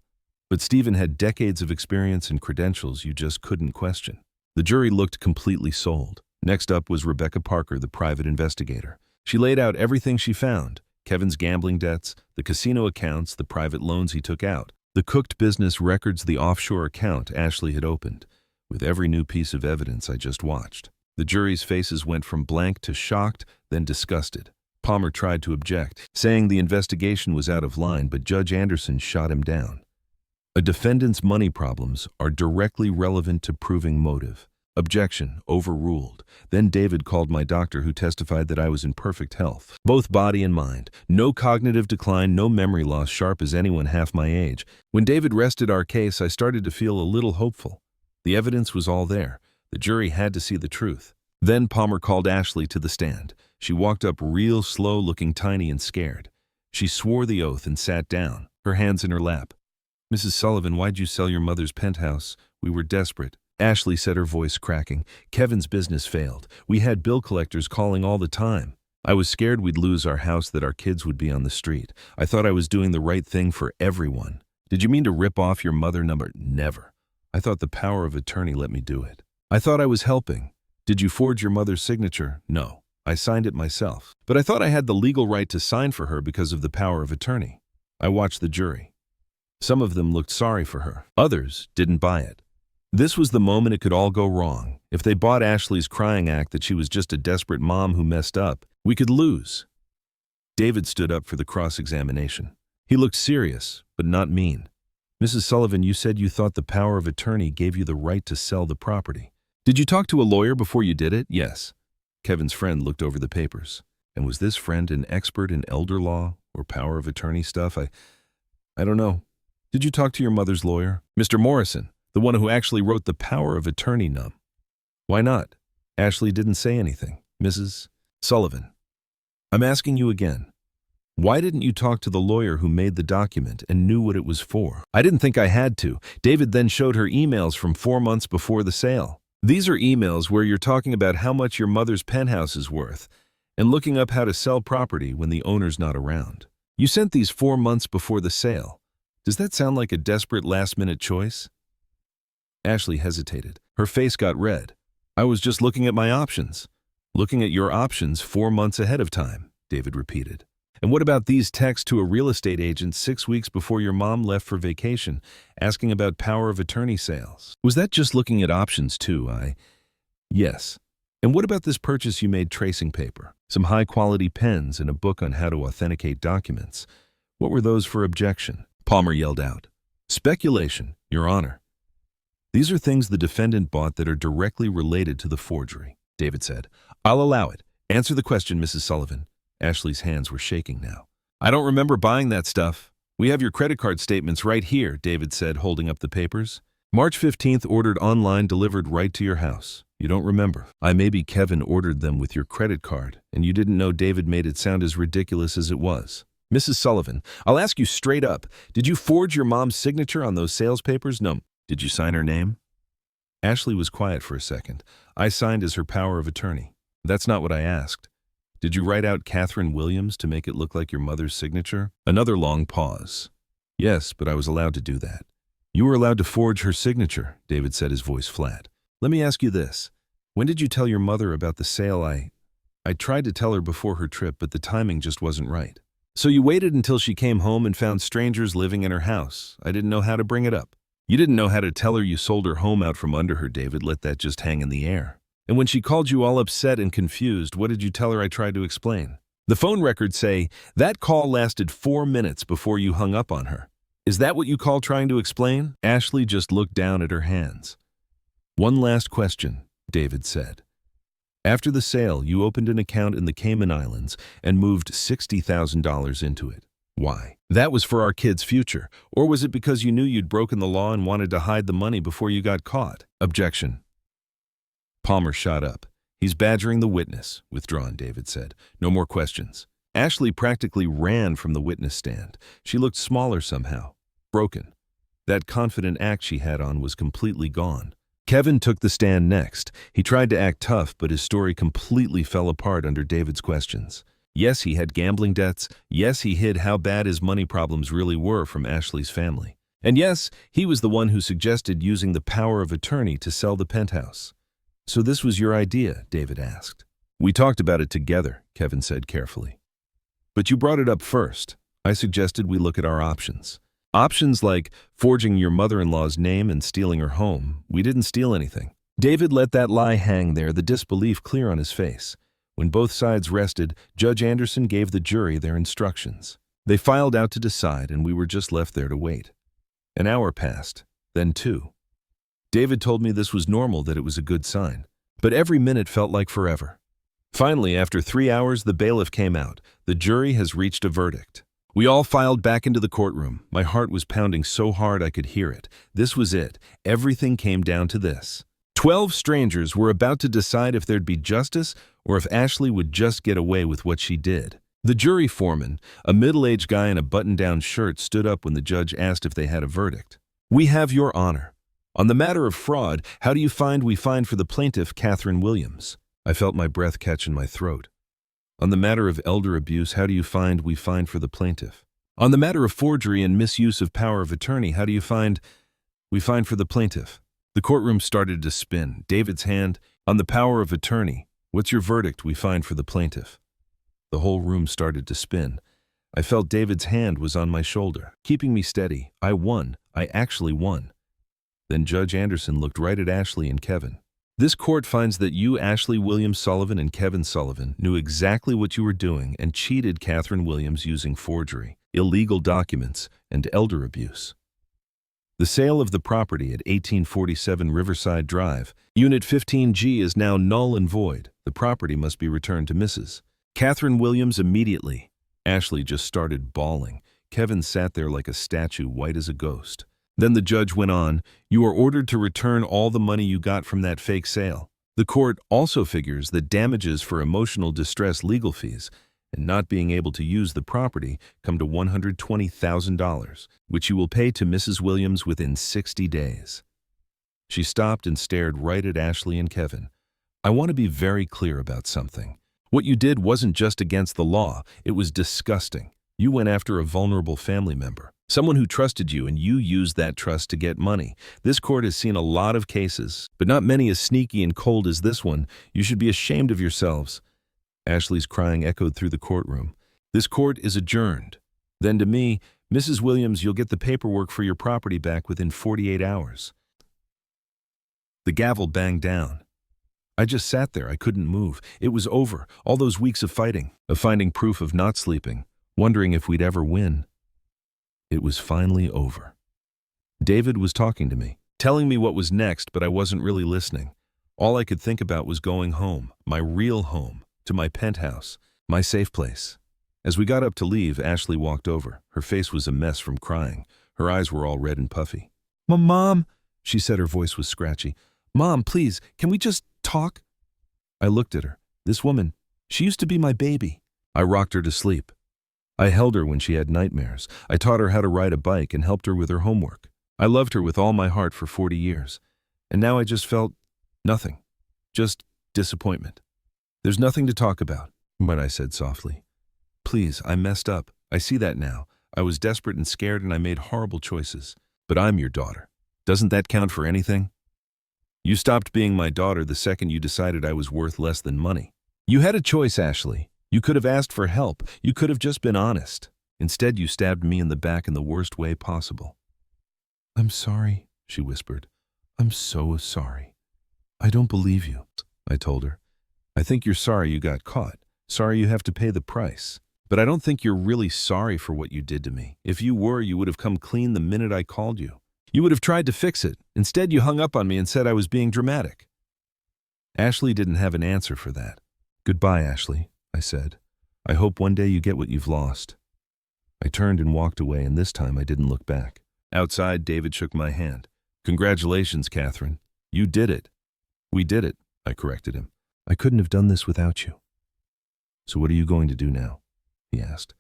but Stephen had decades of experience and credentials you just couldn't question. The jury looked completely sold. Next up was Rebecca Parker, the private investigator. She laid out everything she found: Kevin's gambling debts, the casino accounts, the private loans he took out, the cooked business records, the offshore account Ashley had opened. With every new piece of evidence I just watched, the jury's faces went from blank to shocked, then disgusted. Palmer tried to object, saying the investigation was out of line, but Judge Anderson shot him down. A defendant's money problems are directly relevant to proving motive. Objection, overruled. Then David called my doctor, who testified that I was in perfect health, both body and mind. No cognitive decline, no memory loss, sharp as anyone half my age. When David rested our case, I started to feel a little hopeful. The evidence was all there. The jury had to see the truth. Then Palmer called Ashley to the stand. She walked up real slow, looking tiny and scared. She swore the oath and sat down, her hands in her lap. Mrs. Sullivan, why'd you sell your mother's penthouse? We were desperate. Ashley said, her voice cracking. Kevin's business failed. We had bill collectors calling all the time. I was scared we'd lose our house, that our kids would be on the street. I thought I was doing the right thing for everyone. Did you mean to rip off your mother? Never. I thought the power of attorney let me do it. I thought I was helping. Did you forge your mother's signature? No. I signed it myself. But I thought I had the legal right to sign for her because of the power of attorney. I watched the jury. Some of them looked sorry for her. Others didn't buy it. This was the moment it could all go wrong. If they bought Ashley's crying act that she was just a desperate mom who messed up, we could lose. David stood up for the cross-examination. He looked serious, but not mean. Mrs. Sullivan, you said you thought the power of attorney gave you the right to sell the property. Did you talk to a lawyer before you did it? Yes. Kevin's friend looked over the papers. And was this friend an expert in elder law or power of attorney stuff? I don't know. Did you talk to your mother's lawyer? Mr. Morrison, the one who actually wrote the power of attorney num. Why not? Ashley didn't say anything. Mrs. Sullivan, I'm asking you again. Why didn't you talk to the lawyer who made the document and knew what it was for? I didn't think I had to. David then showed her emails from 4 months before the sale. These are emails where you're talking about how much your mother's penthouse is worth and looking up how to sell property when the owner's not around. You sent these 4 months before the sale. Does that sound like a desperate last-minute choice? Ashley hesitated. Her face got red. I was just looking at my options. Looking at your options 4 months ahead of time, David repeated. And what about these texts to a real estate agent 6 weeks before your mom left for vacation, asking about power of attorney sales? Was that just looking at options too? Yes. And what about this purchase you made? Tracing paper, some high-quality pens, and a book on how to authenticate documents. What were those for? Objection. Palmer yelled out. Speculation, Your Honor. These are things the defendant bought that are directly related to the forgery, David said. I'll allow it. Answer the question, Mrs. Sullivan. Ashley's hands were shaking now. I don't remember buying that stuff. We have your credit card statements right here, David said, holding up the papers. March 15th, ordered online, delivered right to your house. You don't remember. Maybe Kevin ordered them with your credit card, and you didn't know. David made it sound as ridiculous as it was. Mrs. Sullivan, I'll ask you straight up. Did you forge your mom's signature on those sales papers? No. Did you sign her name? Ashley was quiet for a second. I signed as her power of attorney. That's not what I asked. Did you write out Catherine Williams to make it look like your mother's signature? Another long pause. Yes, but I was allowed to do that. You were allowed to forge her signature, David said, his voice flat. Let me ask you this. When did you tell your mother about the sale? I tried to tell her before her trip, but the timing just wasn't right. So you waited until she came home and found strangers living in her house. I didn't know how to bring it up. You didn't know how to tell her you sold her home out from under her, David. Let that just hang in the air. And when she called you all upset and confused, what did you tell her? I tried to explain. The phone records say that call lasted 4 minutes before you hung up on her. Is that what you call trying to explain? Ashley just looked down at her hands. One last question, David said. After the sale, you opened an account in the Cayman Islands and moved $60,000 into it. Why? That was for our kid's future. Or was it because you knew you'd broken the law and wanted to hide the money before you got caught? Objection. Palmer shot up. He's badgering the witness. Withdrawn, David said. No more questions. Ashley practically ran from the witness stand. She looked smaller somehow. Broken. That confident act she had on was completely gone. Kevin took the stand next. He tried to act tough, but his story completely fell apart under David's questions. Yes, he had gambling debts. Yes, he hid how bad his money problems really were from Ashley's family. And yes, he was the one who suggested using the power of attorney to sell the penthouse. So this was your idea? David asked. We talked about it together, Kevin said carefully. But you brought it up first. I suggested we look at our options. Options like forging your mother-in-law's name and stealing her home. We didn't steal anything. David let that lie hang there, the disbelief clear on his face. When both sides rested, Judge Anderson gave the jury their instructions. They filed out to decide, and we were just left there to wait. An hour passed, then 2. David told me this was normal, that it was a good sign. But every minute felt like forever. Finally, after 3 hours, the bailiff came out. The jury has reached a verdict. We all filed back into the courtroom. My heart was pounding so hard I could hear it. This was it. Everything came down to this. 12 strangers were about to decide if there'd be justice or if Ashley would just get away with what she did. The jury foreman, a middle-aged guy in a button-down shirt, stood up when the judge asked if they had a verdict. We have your honor. On the matter of fraud, how do you find we find for the plaintiff, Catherine Williams? I felt my breath catch in my throat. On the matter of elder abuse, how do you find we find for the plaintiff? On the matter of forgery and misuse of power of attorney, how do you find we find for the plaintiff? The courtroom started to spin. David's hand, on the power of attorney. What's your verdict? We find for the plaintiff. The whole room started to spin. I felt David's hand was on my shoulder, keeping me steady. I won. I actually won. Then Judge Anderson looked right at Ashley and Kevin. This court finds that you, Ashley Williams Sullivan and Kevin Sullivan, knew exactly what you were doing and cheated Catherine Williams using forgery, illegal documents, and elder abuse. The sale of the property at 1847 Riverside Drive, Unit 15G, is now null and void. The property must be returned to Mrs. Catherine Williams immediately. Ashley just started bawling. Kevin sat there like a statue, white as a ghost. Then the judge went on, you are ordered to return all the money you got from that fake sale. The court also figures that damages for emotional distress legal fees and not being able to use the property come to $120,000, which you will pay to Mrs. Williams within 60 days. She stopped and stared right at Ashley and Kevin. I want to be very clear about something. What you did wasn't just against the law, it was disgusting. You went after a vulnerable family member. Someone who trusted you, and you used that trust to get money. This court has seen a lot of cases, but not many as sneaky and cold as this one. You should be ashamed of yourselves. Ashley's crying echoed through the courtroom. This court is adjourned. Then to me, Mrs. Williams, you'll get the paperwork for your property back within 48 hours. The gavel banged down. I just sat there. I couldn't move. It was over. All those weeks of fighting, of finding proof, of not sleeping, wondering if we'd ever win. It was finally over. David was talking to me, telling me what was next, but I wasn't really listening. All I could think about was going home, my real home, to my penthouse, my safe place. As we got up to leave, Ashley walked over. Her face was a mess from crying. Her eyes were all red and puffy. Mom, she said. Her voice was scratchy. Mom, please, can we just talk? I looked at her. This woman, she used to be my baby. I rocked her to sleep. I held her when she had nightmares. I taught her how to ride a bike and helped her with her homework. I loved her with all my heart for 40 years. And now I just felt nothing. Just disappointment. There's nothing to talk about, but I said softly. Please, I messed up. I see that now. I was desperate and scared and I made horrible choices. But I'm your daughter. Doesn't that count for anything? You stopped being my daughter the second you decided I was worth less than money. You had a choice, Ashley. You could have asked for help. You could have just been honest. Instead, you stabbed me in the back in the worst way possible. I'm sorry, she whispered. I'm so sorry. I don't believe you, I told her. I think you're sorry you got caught. Sorry you have to pay the price. But I don't think you're really sorry for what you did to me. If you were, you would have come clean the minute I called you. You would have tried to fix it. Instead, you hung up on me and said I was being dramatic. Ashley didn't have an answer for that. "Goodbye, Ashley," I said. "I hope one day you get what you've lost." I turned and walked away, and this time I didn't look back. Outside, David shook my hand. "Congratulations, Catherine. You did it." "We did it," I corrected him. "I couldn't have done this without you." "So what are you going to do now?" he asked.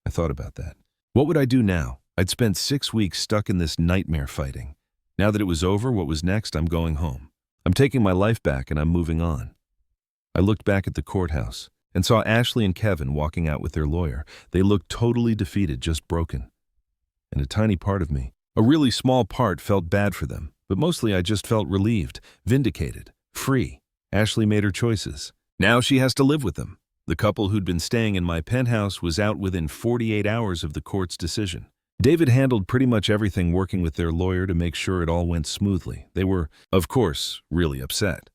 I thought about that. What would I do now? I'd spent 6 weeks stuck in this nightmare fighting. Now that it was over, what was next? I'm going home. I'm taking my life back and I'm moving on. I looked back at the courthouse and saw Ashley and Kevin walking out with their lawyer. They looked totally defeated, just broken. And a tiny part of me, a really small part, felt bad for them. But mostly I just felt relieved, vindicated, free. Ashley made her choices. Now she has to live with them. The couple who'd been staying in my penthouse was out within 48 hours of the court's decision. David handled pretty much everything, working with their lawyer to make sure it all went smoothly. They were, of course, really upset.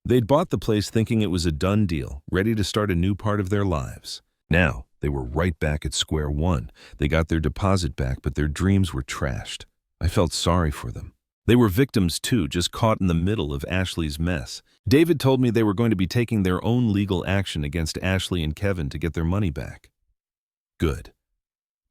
They'd bought the place thinking it was a done deal, ready to start a new part of their lives. Now, they were right back at square one. They got their deposit back, but their dreams were trashed. I felt sorry for them. They were victims too, just caught in the middle of Ashley's mess. David told me they were going to be taking their own legal action against Ashley and Kevin to get their money back. Good.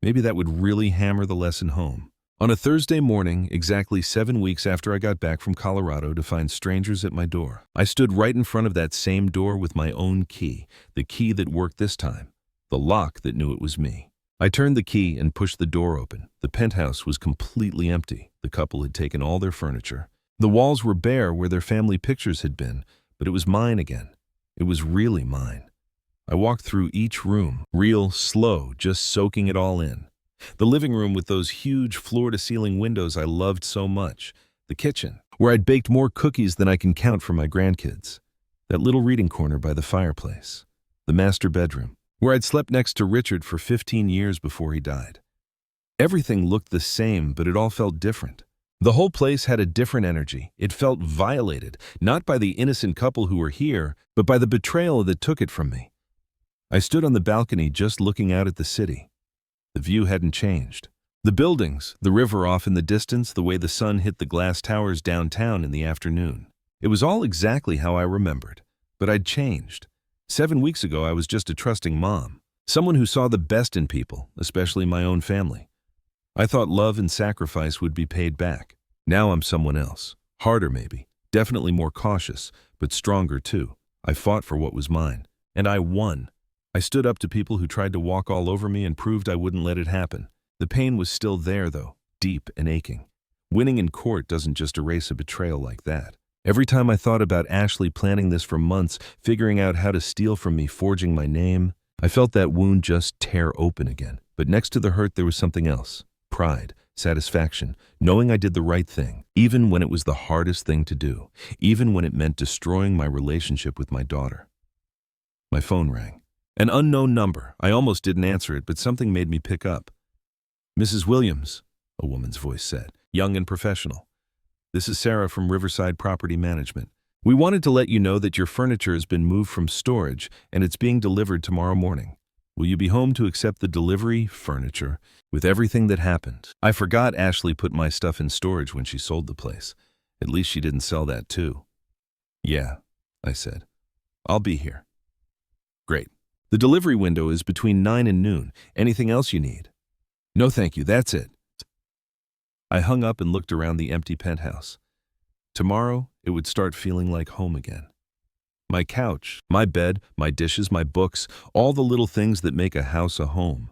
Maybe that would really hammer the lesson home. On a Thursday morning, exactly 7 weeks after I got back from Colorado, to find strangers at my door. I stood right in front of that same door with my own key, the key that worked this time, the lock that knew it was me. I turned the key and pushed the door open. The penthouse was completely empty. The couple had taken all their furniture. The walls were bare where their family pictures had been, but it was mine again. It was really mine. I walked through each room, real slow, just soaking it all in. The living room with those huge floor-to-ceiling windows I loved so much. The kitchen, where I'd baked more cookies than I can count for my grandkids. That little reading corner by the fireplace. The master bedroom, where I'd slept next to Richard for 15 years before he died. Everything looked the same, but it all felt different. The whole place had a different energy. It felt violated, not by the innocent couple who were here, but by the betrayal that took it from me. I stood on the balcony just looking out at the city. The view hadn't changed. The buildings, the river off in the distance, the way the sun hit the glass towers downtown in the afternoon. It was all exactly how I remembered, but I'd changed. 7 weeks ago, I was just a trusting mom, someone who saw the best in people, especially my own family. I thought love and sacrifice would be paid back. Now I'm someone else. Harder maybe, definitely more cautious, but stronger too. I fought for what was mine, and I won. I stood up to people who tried to walk all over me and proved I wouldn't let it happen. The pain was still there though, deep and aching. Winning in court doesn't just erase a betrayal like that. Every time I thought about Ashley planning this for months, figuring out how to steal from me, forging my name, I felt that wound just tear open again. But next to the hurt there was something else. Pride, satisfaction, knowing I did the right thing, even when it was the hardest thing to do, even when it meant destroying my relationship with my daughter. My phone rang. An unknown number. I almost didn't answer it, but something made me pick up. "Mrs. Williams," a woman's voice said, young and professional. "This is Sarah from Riverside Property Management. We wanted to let you know that your furniture has been moved from storage and it's being delivered tomorrow morning. Will you be home to accept the delivery, furniture, with everything that happened?" I forgot Ashley put my stuff in storage when she sold the place. At least she didn't sell that too. "Yeah," I said. "I'll be here." "Great. The delivery window is between 9 and noon. Anything else you need?" "No, thank you. That's it." I hung up and looked around the empty penthouse. Tomorrow, it would start feeling like home again. My couch, my bed, my dishes, my books, all the little things that make a house a home.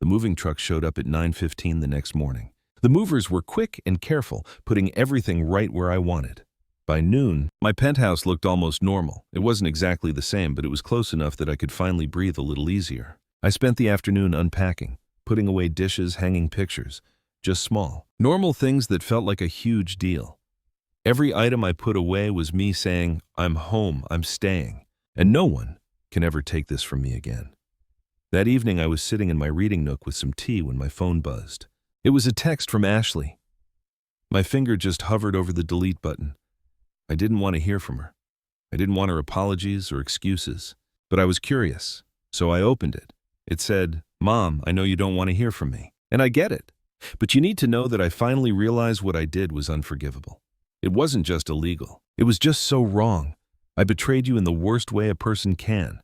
The moving truck showed up at 9:15 the next morning. The movers were quick and careful, putting everything right where I wanted. By noon, my penthouse looked almost normal. It wasn't exactly the same, but it was close enough that I could finally breathe a little easier. I spent the afternoon unpacking, putting away dishes, hanging pictures. Just small, normal things that felt like a huge deal. Every item I put away was me saying, "I'm home, I'm staying." And no one can ever take this from me again. That evening I was sitting in my reading nook with some tea when my phone buzzed. It was a text from Ashley. My finger just hovered over the delete button. I didn't want to hear from her. I didn't want her apologies or excuses, but I was curious, so I opened it. It said, "Mom, I know you don't want to hear from me, and I get it, but you need to know that I finally realized what I did was unforgivable. It wasn't just illegal. It was just so wrong. I betrayed you in the worst way a person can.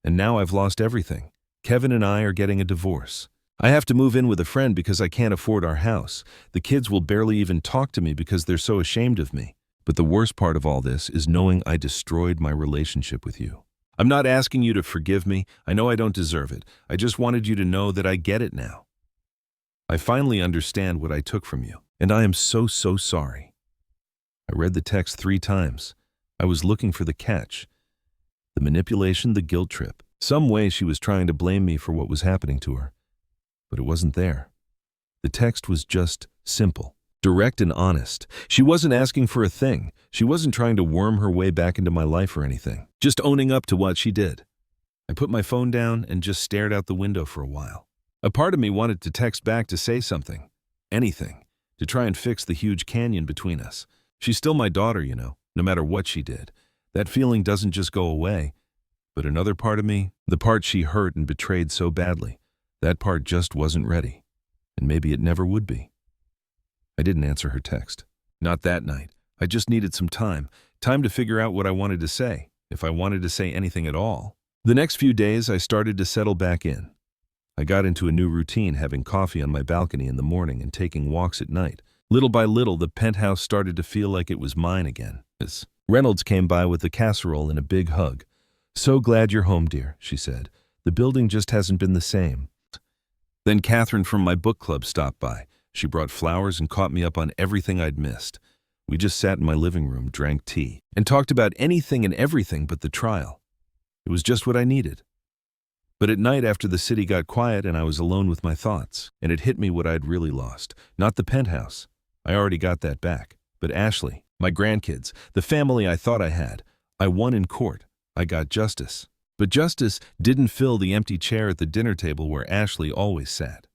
And now I've lost everything. Kevin and I are getting a divorce. I have to move in with a friend because I can't afford our house. The kids will barely even talk to me because they're so ashamed of me. But the worst part of all this is knowing I destroyed my relationship with you. I'm not asking you to forgive me. I know I don't deserve it. I just wanted you to know that I get it now. I finally understand what I took from you, and I am so sorry. I read the text 3 times. I was looking for the catch. The manipulation, the guilt trip. Some way she was trying to blame me for what was happening to her. But it wasn't there. The text was just simple, direct and honest. She wasn't asking for a thing. She wasn't trying to worm her way back into my life or anything. Just owning up to what she did. I put my phone down and just stared out the window for a while. A part of me wanted to text back to say something, anything, to try and fix the huge canyon between us. She's still my daughter, you know, no matter what she did. That feeling doesn't just go away. But another part of me, the part she hurt and betrayed so badly, that part just wasn't ready. And maybe it never would be. I didn't answer her text. Not that night. I just needed some time to figure out what I wanted to say, if I wanted to say anything at all. The next few days, I started to settle back in. I got into a new routine, having coffee on my balcony in the morning and taking walks at night. Little by little, the penthouse started to feel like it was mine again. Reynolds came by with the casserole and a big hug. "So glad you're home, dear," she said. "The building just hasn't been the same." Then Catherine from my book club stopped by. She brought flowers and caught me up on everything I'd missed. We just sat in my living room, drank tea, and talked about anything and everything but the trial. It was just what I needed. But at night, after the city got quiet and I was alone with my thoughts, and it hit me what I'd really lost. Not the penthouse. I already got that back. But Ashley, my grandkids, the family I thought I had. I won in court. I got justice. But justice didn't fill the empty chair at the dinner table where Ashley always sat.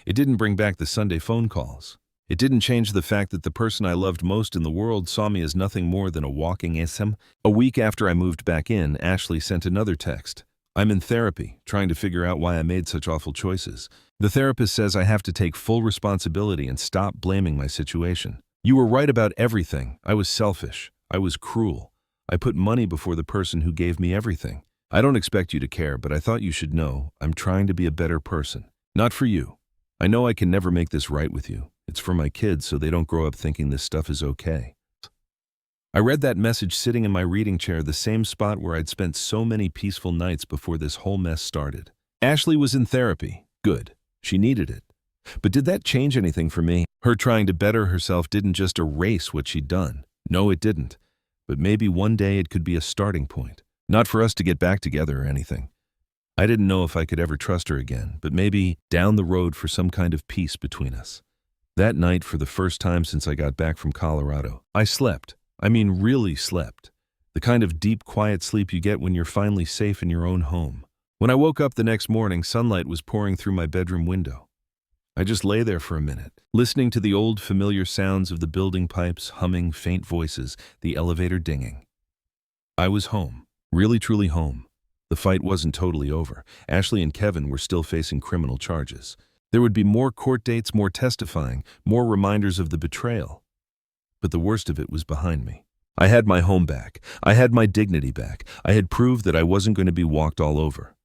It didn't bring back the Sunday phone calls. It didn't change the fact that the person I loved most in the world saw me as nothing more than a walking SM. A week after I moved back in, Ashley sent another text. "I'm in therapy, trying to figure out why I made such awful choices. The therapist says I have to take full responsibility and stop blaming my situation. You were right about everything. I was selfish. I was cruel. I put money before the person who gave me everything. I don't expect you to care, but I thought you should know I'm trying to be a better person. Not for you. I know I can never make this right with you. It's for my kids so they don't grow up thinking this stuff is okay." I read that message sitting in my reading chair, the same spot where I'd spent so many peaceful nights before this whole mess started. Ashley was in therapy. Good. She needed it. But did that change anything for me? Her trying to better herself didn't just erase what she'd done. No, it didn't. But maybe one day it could be a starting point. Not for us to get back together or anything. I didn't know if I could ever trust her again, but maybe down the road for some kind of peace between us. That night, for the first time since I got back from Colorado, I slept. I mean, really slept. The kind of deep, quiet sleep you get when you're finally safe in your own home. When I woke up the next morning, sunlight was pouring through my bedroom window. I just lay there for a minute, listening to the old familiar sounds of the building pipes, humming, faint voices, the elevator dinging. I was home. Really, truly home. The fight wasn't totally over. Ashley and Kevin were still facing criminal charges. There would be more court dates, more testifying, more reminders of the betrayal. But the worst of it was behind me. I had my home back. I had my dignity back. I had proved that I wasn't going to be walked all over.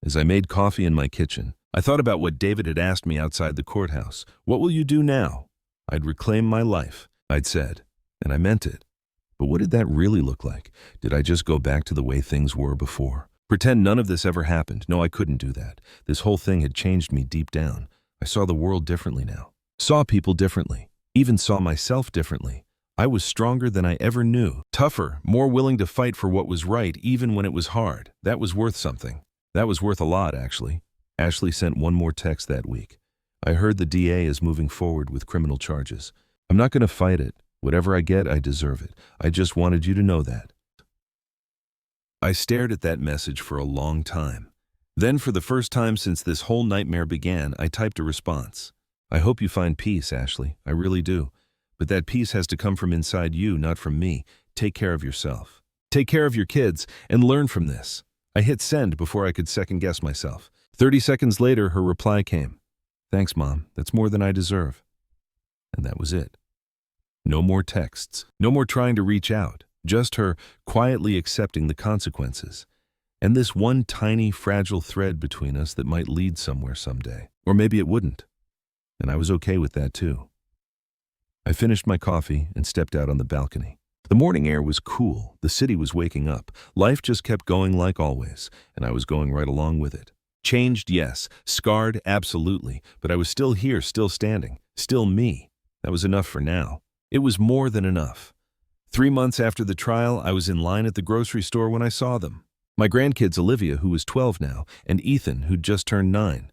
As I made coffee in my kitchen, I thought about what David had asked me outside the courthouse. "What will you do now?" "I'd reclaim my life," I'd said, and I meant it. But what did that really look like? Did I just go back to the way things were before? Pretend none of this ever happened? No, I couldn't do that. This whole thing had changed me deep down. I saw the world differently now. Saw people differently. Even saw myself differently. I was stronger than I ever knew. Tougher, more willing to fight for what was right even when it was hard. That was worth something. That was worth a lot, actually. Ashley sent one more text that week. "I heard the DA is moving forward with criminal charges. I'm not going to fight it. Whatever I get, I deserve it. I just wanted you to know that." I stared at that message for a long time. Then, for the first time since this whole nightmare began, I typed a response. "I hope you find peace, Ashley. I really do. But that peace has to come from inside you, not from me. Take care of yourself. Take care of your kids, and learn from this." I hit send before I could second-guess myself. 30 seconds later, her reply came. "Thanks, Mom. That's more than I deserve." And that was it. No more texts. No more trying to reach out. Just her quietly accepting the consequences. And this one tiny, fragile thread between us that might lead somewhere someday. Or maybe it wouldn't. And I was okay with that too. I finished my coffee and stepped out on the balcony. The morning air was cool, the city was waking up, life just kept going like always, and I was going right along with it. Changed, yes. Scarred, absolutely. But I was still here, still standing, still me. That was enough for now. It was more than enough. 3 months after the trial, I was in line at the grocery store when I saw them. My grandkids, Olivia, who was 12 now, and Ethan, who'd just turned 9.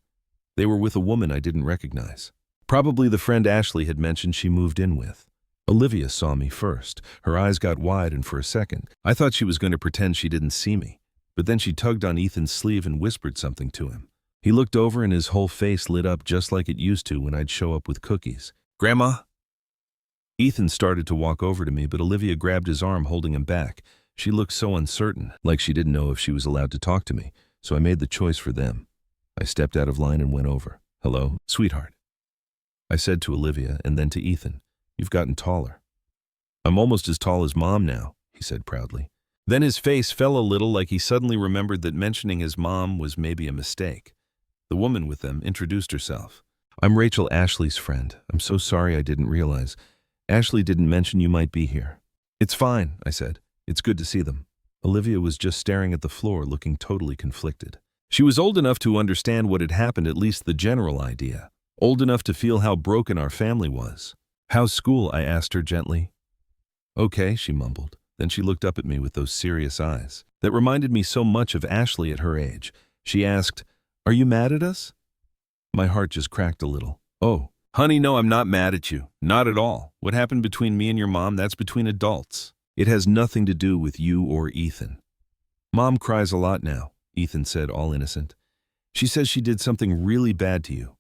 They were with a woman I didn't recognize. Probably the friend Ashley had mentioned she moved in with. Olivia saw me first. Her eyes got wide, and for a second, I thought she was going to pretend she didn't see me. But then she tugged on Ethan's sleeve and whispered something to him. He looked over and his whole face lit up just like it used to when I'd show up with cookies. "Grandma?" Ethan started to walk over to me, but Olivia grabbed his arm, holding him back. She looked so uncertain, like she didn't know if she was allowed to talk to me, so I made the choice for them. I stepped out of line and went over. "Hello, sweetheart," I said to Olivia and then to Ethan. "You've gotten taller." "I'm almost as tall as Mom now," he said proudly. Then his face fell a little, like he suddenly remembered that mentioning his mom was maybe a mistake. The woman with them introduced herself. "I'm Rachel, Ashley's friend. I'm so sorry I didn't realize. Ashley didn't mention you might be here." "It's fine," I said. "It's good to see them." Olivia was just staring at the floor, looking totally conflicted. She was old enough to understand what had happened, at least the general idea. Old enough to feel how broken our family was. "How's school?" I asked her gently. "Okay," she mumbled. Then she looked up at me with those serious eyes that reminded me so much of Ashley at her age. She asked, "Are you mad at us?" My heart just cracked a little. "Oh, honey, no, I'm not mad at you. Not at all. What happened between me and your mom, that's between adults. It has nothing to do with you or Ethan." "Mom cries a lot now," Ethan said, all innocent. "She says she did something really bad to you."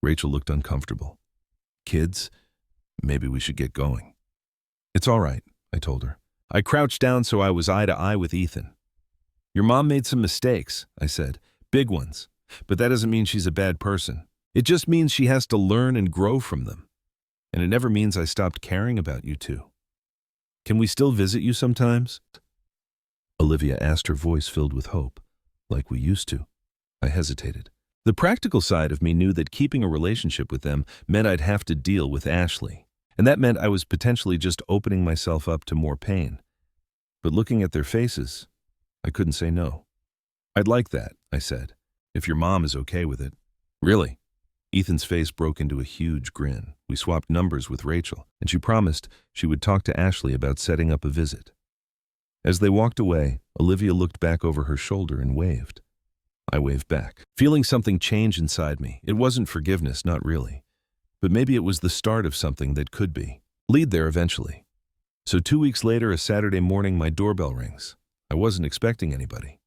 Rachel looked uncomfortable. "Kids, maybe we should get going." "It's all right," I told her. I crouched down so I was eye to eye with Ethan. "Your mom made some mistakes," I said. "Big ones. But that doesn't mean she's a bad person. It just means she has to learn and grow from them. And it never means I stopped caring about you two. Can we still visit you sometimes?" Olivia asked, her voice filled with hope. "Like we used to." I hesitated. The practical side of me knew that keeping a relationship with them meant I'd have to deal with Ashley. And that meant I was potentially just opening myself up to more pain. But looking at their faces, I couldn't say no. "I'd like that," I said, "if your mom is okay with it." "Really?" Ethan's face broke into a huge grin. We swapped numbers with Rachel, and she promised she would talk to Ashley about setting up a visit. As they walked away, Olivia looked back over her shoulder and waved. I waved back, feeling something change inside me. It wasn't forgiveness, not really. But maybe it was the start of something that could be. Lead there eventually. So 2 weeks later, a Saturday morning, my doorbell rings. I wasn't expecting anybody.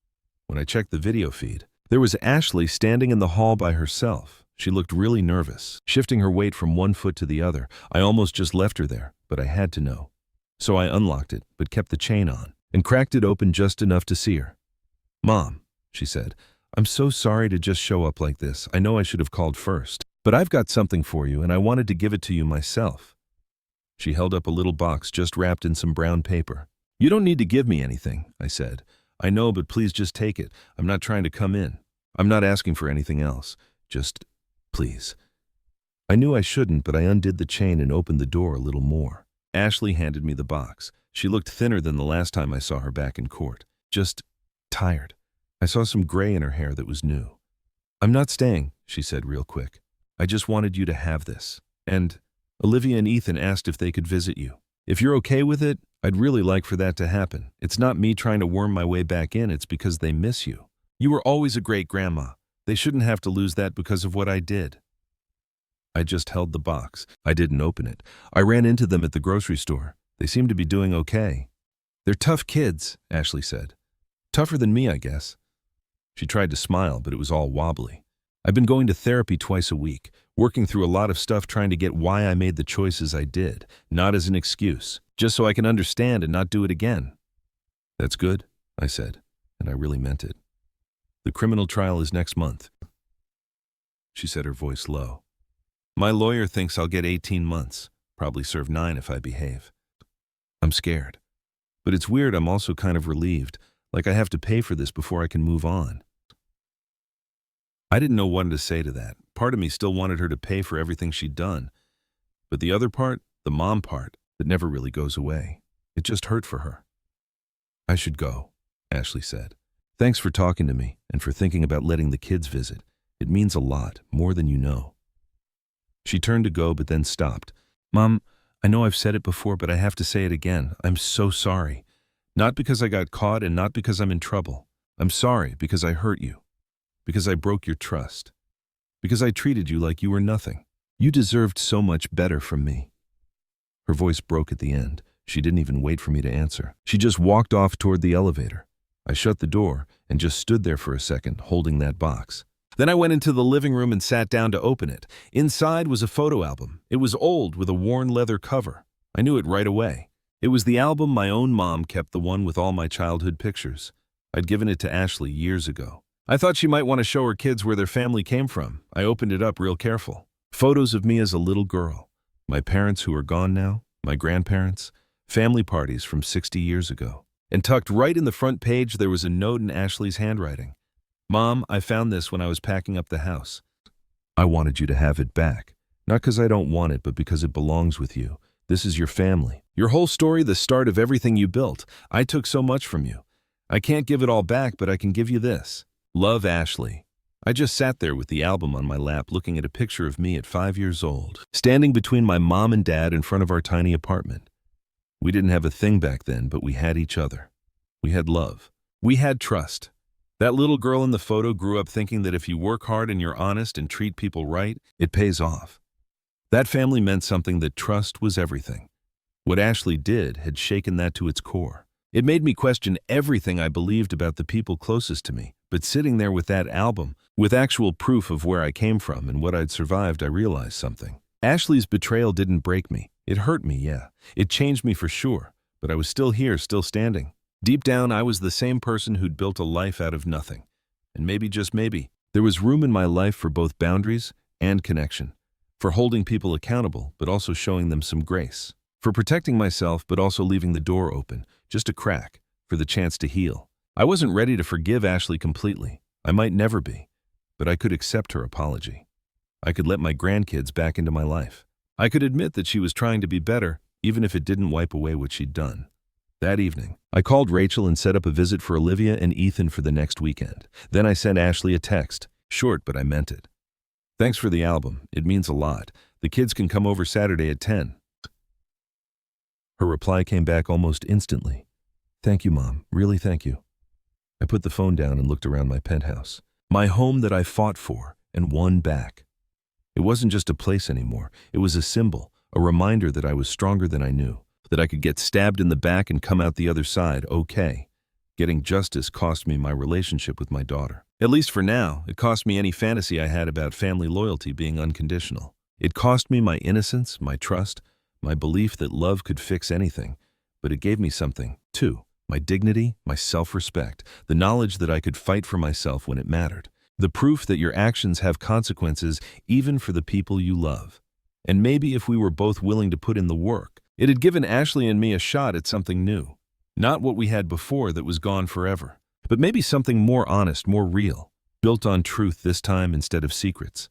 When I checked the video feed, there was Ashley standing in the hall by herself. She looked really nervous, shifting her weight from one foot to the other. I almost just left her there, but I had to know. So I unlocked it, but kept the chain on, and cracked it open just enough to see her. "Mom," she said, "I'm so sorry to just show up like this. I know I should have called first. But I've got something for you, and I wanted to give it to you myself." She held up a little box just wrapped in some brown paper. "You don't need to give me anything," I said. "I know, but please just take it. I'm not trying to come in. I'm not asking for anything else. Just, please." I knew I shouldn't, but I undid the chain and opened the door a little more. Ashley handed me the box. She looked thinner than the last time I saw her back in court. Just tired. I saw some gray in her hair that was new. "I'm not staying," she said real quick. "I just wanted you to have this. And Olivia and Ethan asked if they could visit you. If you're okay with it, I'd really like for that to happen. It's not me trying to worm my way back in, it's because they miss you. You were always a great grandma. They shouldn't have to lose that because of what I did." I just held the box. I didn't open it. I ran into them at the grocery store. They seemed to be doing okay. "They're tough kids," Ashley said. "Tougher than me, I guess." She tried to smile, but it was all wobbly. "I've been going to therapy twice a week, working through a lot of stuff trying to get why I made the choices I did, not as an excuse, just so I can understand and not do it again." "That's good," I said, and I really meant it. "The criminal trial is next month." She said, her voice low. "My lawyer thinks I'll get 18 months, probably serve 9 if I behave." "I'm scared." But it's weird, I'm also kind of relieved, like I have to pay for this before I can move on. I didn't know what to say to that. Part of me still wanted her to pay for everything she'd done. But the other part, the mom part, that never really goes away. It just hurt for her. I should go, Ashley said. Thanks for talking to me and for thinking about letting the kids visit. It means a lot, more than you know. She turned to go but then stopped. Mom, I know I've said it before, but I have to say it again. I'm so sorry. Not because I got caught and not because I'm in trouble. I'm sorry because I hurt you. Because I broke your trust. Because I treated you like you were nothing. You deserved so much better from me. Her voice broke at the end. She didn't even wait for me to answer. She just walked off toward the elevator. I shut the door and just stood there for a second, holding that box. Then I went into the living room and sat down to open it. Inside was a photo album. It was old with a worn leather cover. I knew it right away. It was the album my own mom kept, the one with all my childhood pictures. I'd given it to Ashley years ago. I thought she might want to show her kids where their family came from. I opened it up real careful. Photos of me as a little girl. My parents who are gone now, my grandparents, family parties from 60 years ago. And tucked right in the front page there was a note in Ashley's handwriting. Mom, I found this when I was packing up the house. I wanted you to have it back. Not because I don't want it, but because it belongs with you. This is your family. Your whole story, the start of everything you built. I took so much from you. I can't give it all back, but I can give you this. Love, Ashley. I just sat there with the album on my lap looking at a picture of me at 5 years old, standing between my mom and dad in front of our tiny apartment. We didn't have a thing back then, but we had each other. We had love. We had trust. That little girl in the photo grew up thinking that if you work hard and you're honest and treat people right, it pays off. That family meant something, that trust was everything. What Ashley did had shaken that to its core. It made me question everything I believed about the people closest to me. But sitting there with that album, with actual proof of where I came from and what I'd survived, I realized something. Ashley's betrayal didn't break me. It hurt me, yeah. It changed me for sure. But I was still here, still standing. Deep down, I was the same person who'd built a life out of nothing. And maybe, just maybe, there was room in my life for both boundaries and connection. For holding people accountable, but also showing them some grace. For protecting myself, but also leaving the door open, just a crack, for the chance to heal. I wasn't ready to forgive Ashley completely. I might never be. But I could accept her apology. I could let my grandkids back into my life. I could admit that she was trying to be better, even if it didn't wipe away what she'd done. That evening, I called Rachel and set up a visit for Olivia and Ethan for the next weekend. Then I sent Ashley a text. Short, but I meant it. Thanks for the album. It means a lot. The kids can come over Saturday at 10. Her reply came back almost instantly. Thank you, Mom. Really, thank you. I put the phone down and looked around my penthouse. My home that I fought for and won back. It wasn't just a place anymore. It was a symbol, a reminder that I was stronger than I knew, that I could get stabbed in the back and come out the other side okay. Getting justice cost me my relationship with my daughter. At least for now, it cost me any fantasy I had about family loyalty being unconditional. It cost me my innocence, my trust, my belief that love could fix anything. But it gave me something, too. My dignity, my self-respect, the knowledge that I could fight for myself when it mattered. The proof that your actions have consequences even for the people you love. And maybe if we were both willing to put in the work, it had given Ashley and me a shot at something new. Not what we had before that was gone forever, but maybe something more honest, more real, built on truth this time instead of secrets.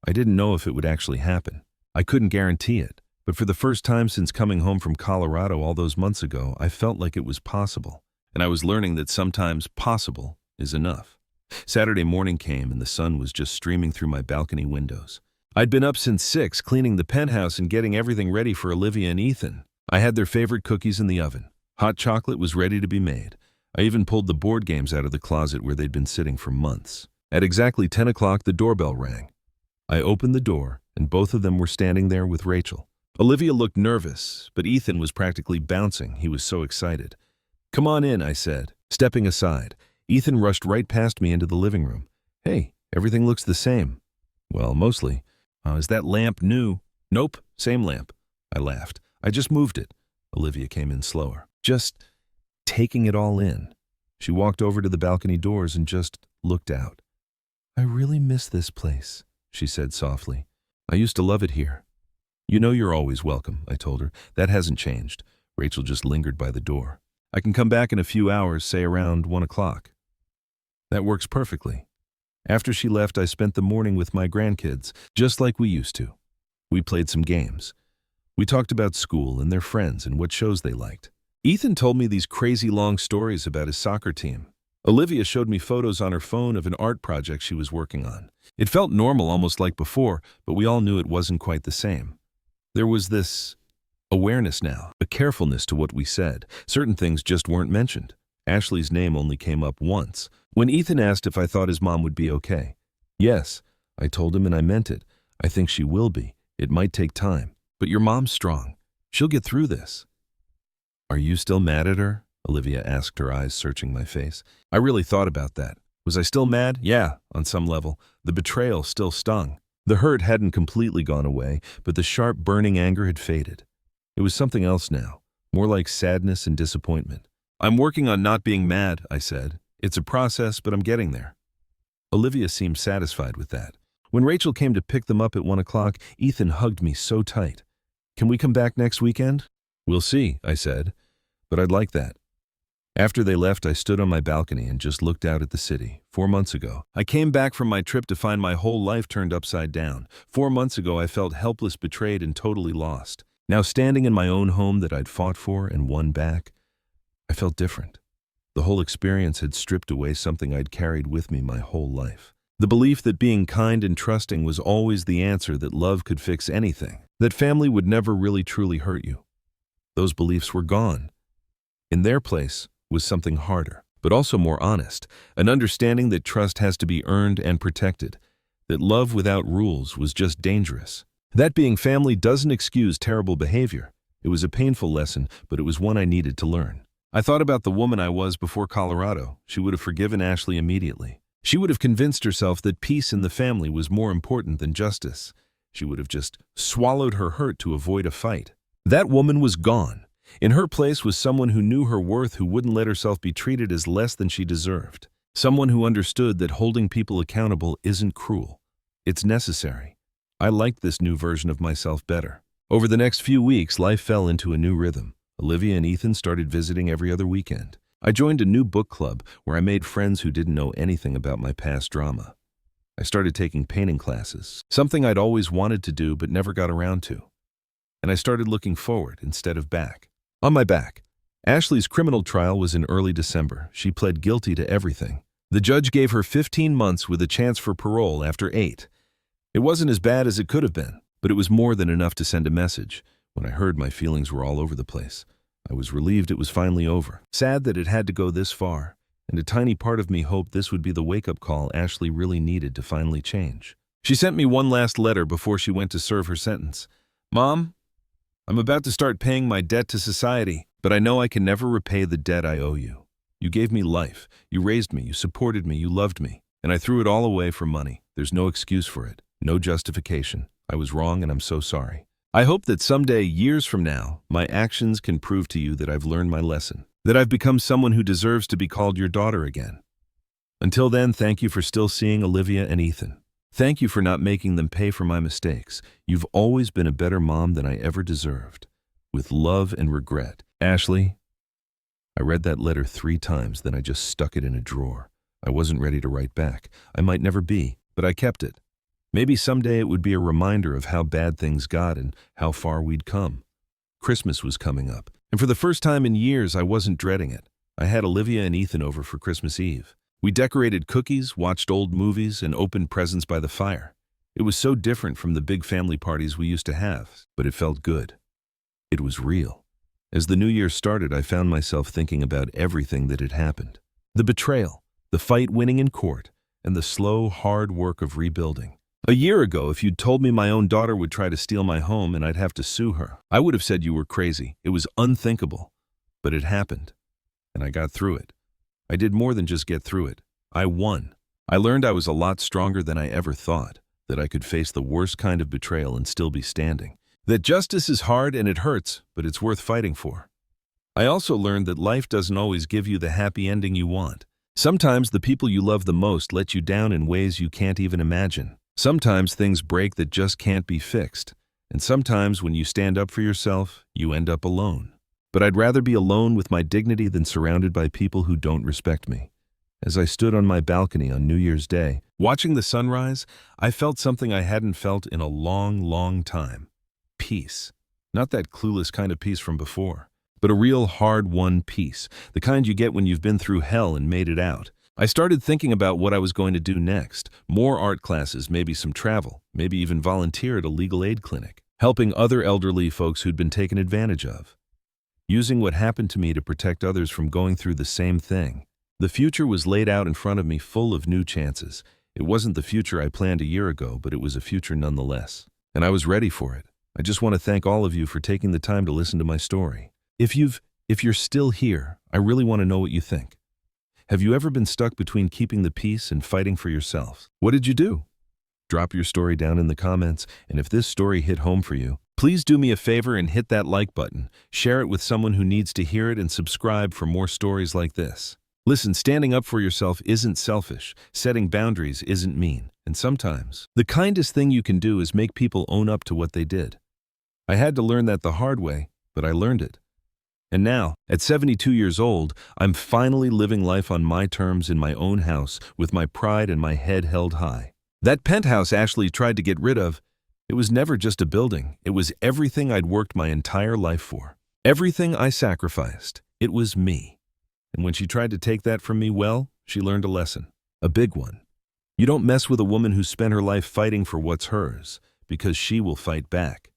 I didn't know if it would actually happen. I couldn't guarantee it. But for the first time since coming home from Colorado all those months ago, I felt like it was possible. And I was learning that sometimes possible is enough. Saturday morning came and the sun was just streaming through my balcony windows. I'd been up since 6, cleaning the penthouse and getting everything ready for Olivia and Ethan. I had their favorite cookies in the oven. Hot chocolate was ready to be made. I even pulled the board games out of the closet where they'd been sitting for months. At exactly 10 o'clock, the doorbell rang. I opened the door and both of them were standing there with Rachel. Olivia looked nervous, but Ethan was practically bouncing. He was so excited. Come on in, I said, stepping aside. Ethan rushed right past me into the living room. Hey, everything looks the same. Well, mostly. Is that lamp new? Nope, same lamp. I laughed. I just moved it. Olivia came in slower. Just taking it all in. She walked over to the balcony doors and just looked out. I really miss this place, she said softly. I used to love it here. You know you're always welcome, I told her. That hasn't changed. Rachel just lingered by the door. I can come back in a few hours, say around 1 o'clock. That works perfectly. After she left, I spent the morning with my grandkids, just like we used to. We played some games. We talked about school and their friends and what shows they liked. Ethan told me these crazy long stories about his soccer team. Olivia showed me photos on her phone of an art project she was working on. It felt normal, almost like before, but we all knew it wasn't quite the same. There was this awareness now, a carefulness to what we said. Certain things just weren't mentioned. Ashley's name only came up once, when Ethan asked if I thought his mom would be okay. Yes, I told him, and I meant it. I think she will be. It might take time, but your mom's strong. She'll get through this. Are you still mad at her? Olivia asked, her eyes searching my face. I really thought about that. Was I still mad? Yeah, on some level. The betrayal still stung. The hurt hadn't completely gone away, but the sharp, burning anger had faded. It was something else now, more like sadness and disappointment. I'm working on not being mad, I said. It's a process, but I'm getting there. Olivia seemed satisfied with that. When Rachel came to pick them up at 1 o'clock, Ethan hugged me so tight. Can we come back next weekend? We'll see, I said, but I'd like that. After they left, I stood on my balcony and just looked out at the city. 4 months ago, I came back from my trip to find my whole life turned upside down. 4 months ago, I felt helpless, betrayed, and totally lost. Now, standing in my own home that I'd fought for and won back, I felt different. The whole experience had stripped away something I'd carried with me my whole life. The belief that being kind and trusting was always the answer, that love could fix anything, that family would never really truly hurt you. Those beliefs were gone. In their place was something harder, but also more honest, an understanding that trust has to be earned and protected, that love without rules was just dangerous. That being family doesn't excuse terrible behavior. It was a painful lesson, but it was one I needed to learn. I thought about the woman I was before Colorado. She would have forgiven Ashley immediately. She would have convinced herself that peace in the family was more important than justice. She would have just swallowed her hurt to avoid a fight. That woman was gone. In her place was someone who knew her worth, who wouldn't let herself be treated as less than she deserved. Someone who understood that holding people accountable isn't cruel. It's necessary. I liked this new version of myself better. Over the next few weeks, life fell into a new rhythm. Olivia and Ethan started visiting every other weekend. I joined a new book club where I made friends who didn't know anything about my past drama. I started taking painting classes, something I'd always wanted to do but never got around to. And I started looking forward instead of back. On my back, Ashley's criminal trial was in early December. She pled guilty to everything. The judge gave her 15 months with a chance for parole after 8. It wasn't as bad as it could have been, but it was more than enough to send a message. When I heard, my feelings were all over the place. I was relieved it was finally over, sad that it had to go this far, and a tiny part of me hoped this would be the wake-up call Ashley really needed to finally change. She sent me one last letter before she went to serve her sentence. Mom, I'm about to start paying my debt to society, but I know I can never repay the debt I owe you. You gave me life. You raised me. You supported me. You loved me. And I threw it all away for money. There's no excuse for it. No justification. I was wrong, and I'm so sorry. I hope that someday, years from now, my actions can prove to you that I've learned my lesson, that I've become someone who deserves to be called your daughter again. Until then, thank you for still seeing Olivia and Ethan. Thank you for not making them pay for my mistakes. You've always been a better mom than I ever deserved. With love and regret, Ashley. I read that letter 3 times, then I just stuck it in a drawer. I wasn't ready to write back. I might never be, but I kept it. Maybe someday it would be a reminder of how bad things got and how far we'd come. Christmas was coming up, and for the first time in years, I wasn't dreading it. I had Olivia and Ethan over for Christmas Eve. We decorated cookies, watched old movies, and opened presents by the fire. It was so different from the big family parties we used to have, but it felt good. It was real. As the new year started, I found myself thinking about everything that had happened. The betrayal, the fight winning in court, and the slow, hard work of rebuilding. A year ago, if you'd told me my own daughter would try to steal my home and I'd have to sue her, I would have said you were crazy. It was unthinkable. But it happened, and I got through it. I did more than just get through it. I won. I learned I was a lot stronger than I ever thought, that I could face the worst kind of betrayal and still be standing. That justice is hard and it hurts, but it's worth fighting for. I also learned that life doesn't always give you the happy ending you want. Sometimes the people you love the most let you down in ways you can't even imagine. Sometimes things break that just can't be fixed. And sometimes when you stand up for yourself, you end up alone. But I'd rather be alone with my dignity than surrounded by people who don't respect me. As I stood on my balcony on New Year's Day, watching the sunrise, I felt something I hadn't felt in a long, long time. Peace. Not that clueless kind of peace from before, but a real hard-won peace, the kind you get when you've been through hell and made it out. I started thinking about what I was going to do next. More art classes, maybe some travel, maybe even volunteer at a legal aid clinic, helping other elderly folks who'd been taken advantage of. Using what happened to me to protect others from going through the same thing. The future was laid out in front of me, full of new chances. It wasn't the future I planned a year ago, but it was a future nonetheless. And I was ready for it. I just want to thank all of you for taking the time to listen to my story. If you're still here, I really want to know what you think. Have you ever been stuck between keeping the peace and fighting for yourself? What did you do? Drop your story down in the comments, and if this story hit home for you, please do me a favor and hit that like button. Share it with someone who needs to hear it and subscribe for more stories like this. Listen, standing up for yourself isn't selfish. Setting boundaries isn't mean. And sometimes, the kindest thing you can do is make people own up to what they did. I had to learn that the hard way, but I learned it. And now, at 72 years old, I'm finally living life on my terms in my own house with my pride and my head held high. That penthouse Ashley tried to get rid of, it was never just a building. It was everything I'd worked my entire life for. Everything I sacrificed. It was me. And when she tried to take that from me, well, she learned a lesson. A big one. You don't mess with a woman who spent her life fighting for what's hers, because she will fight back.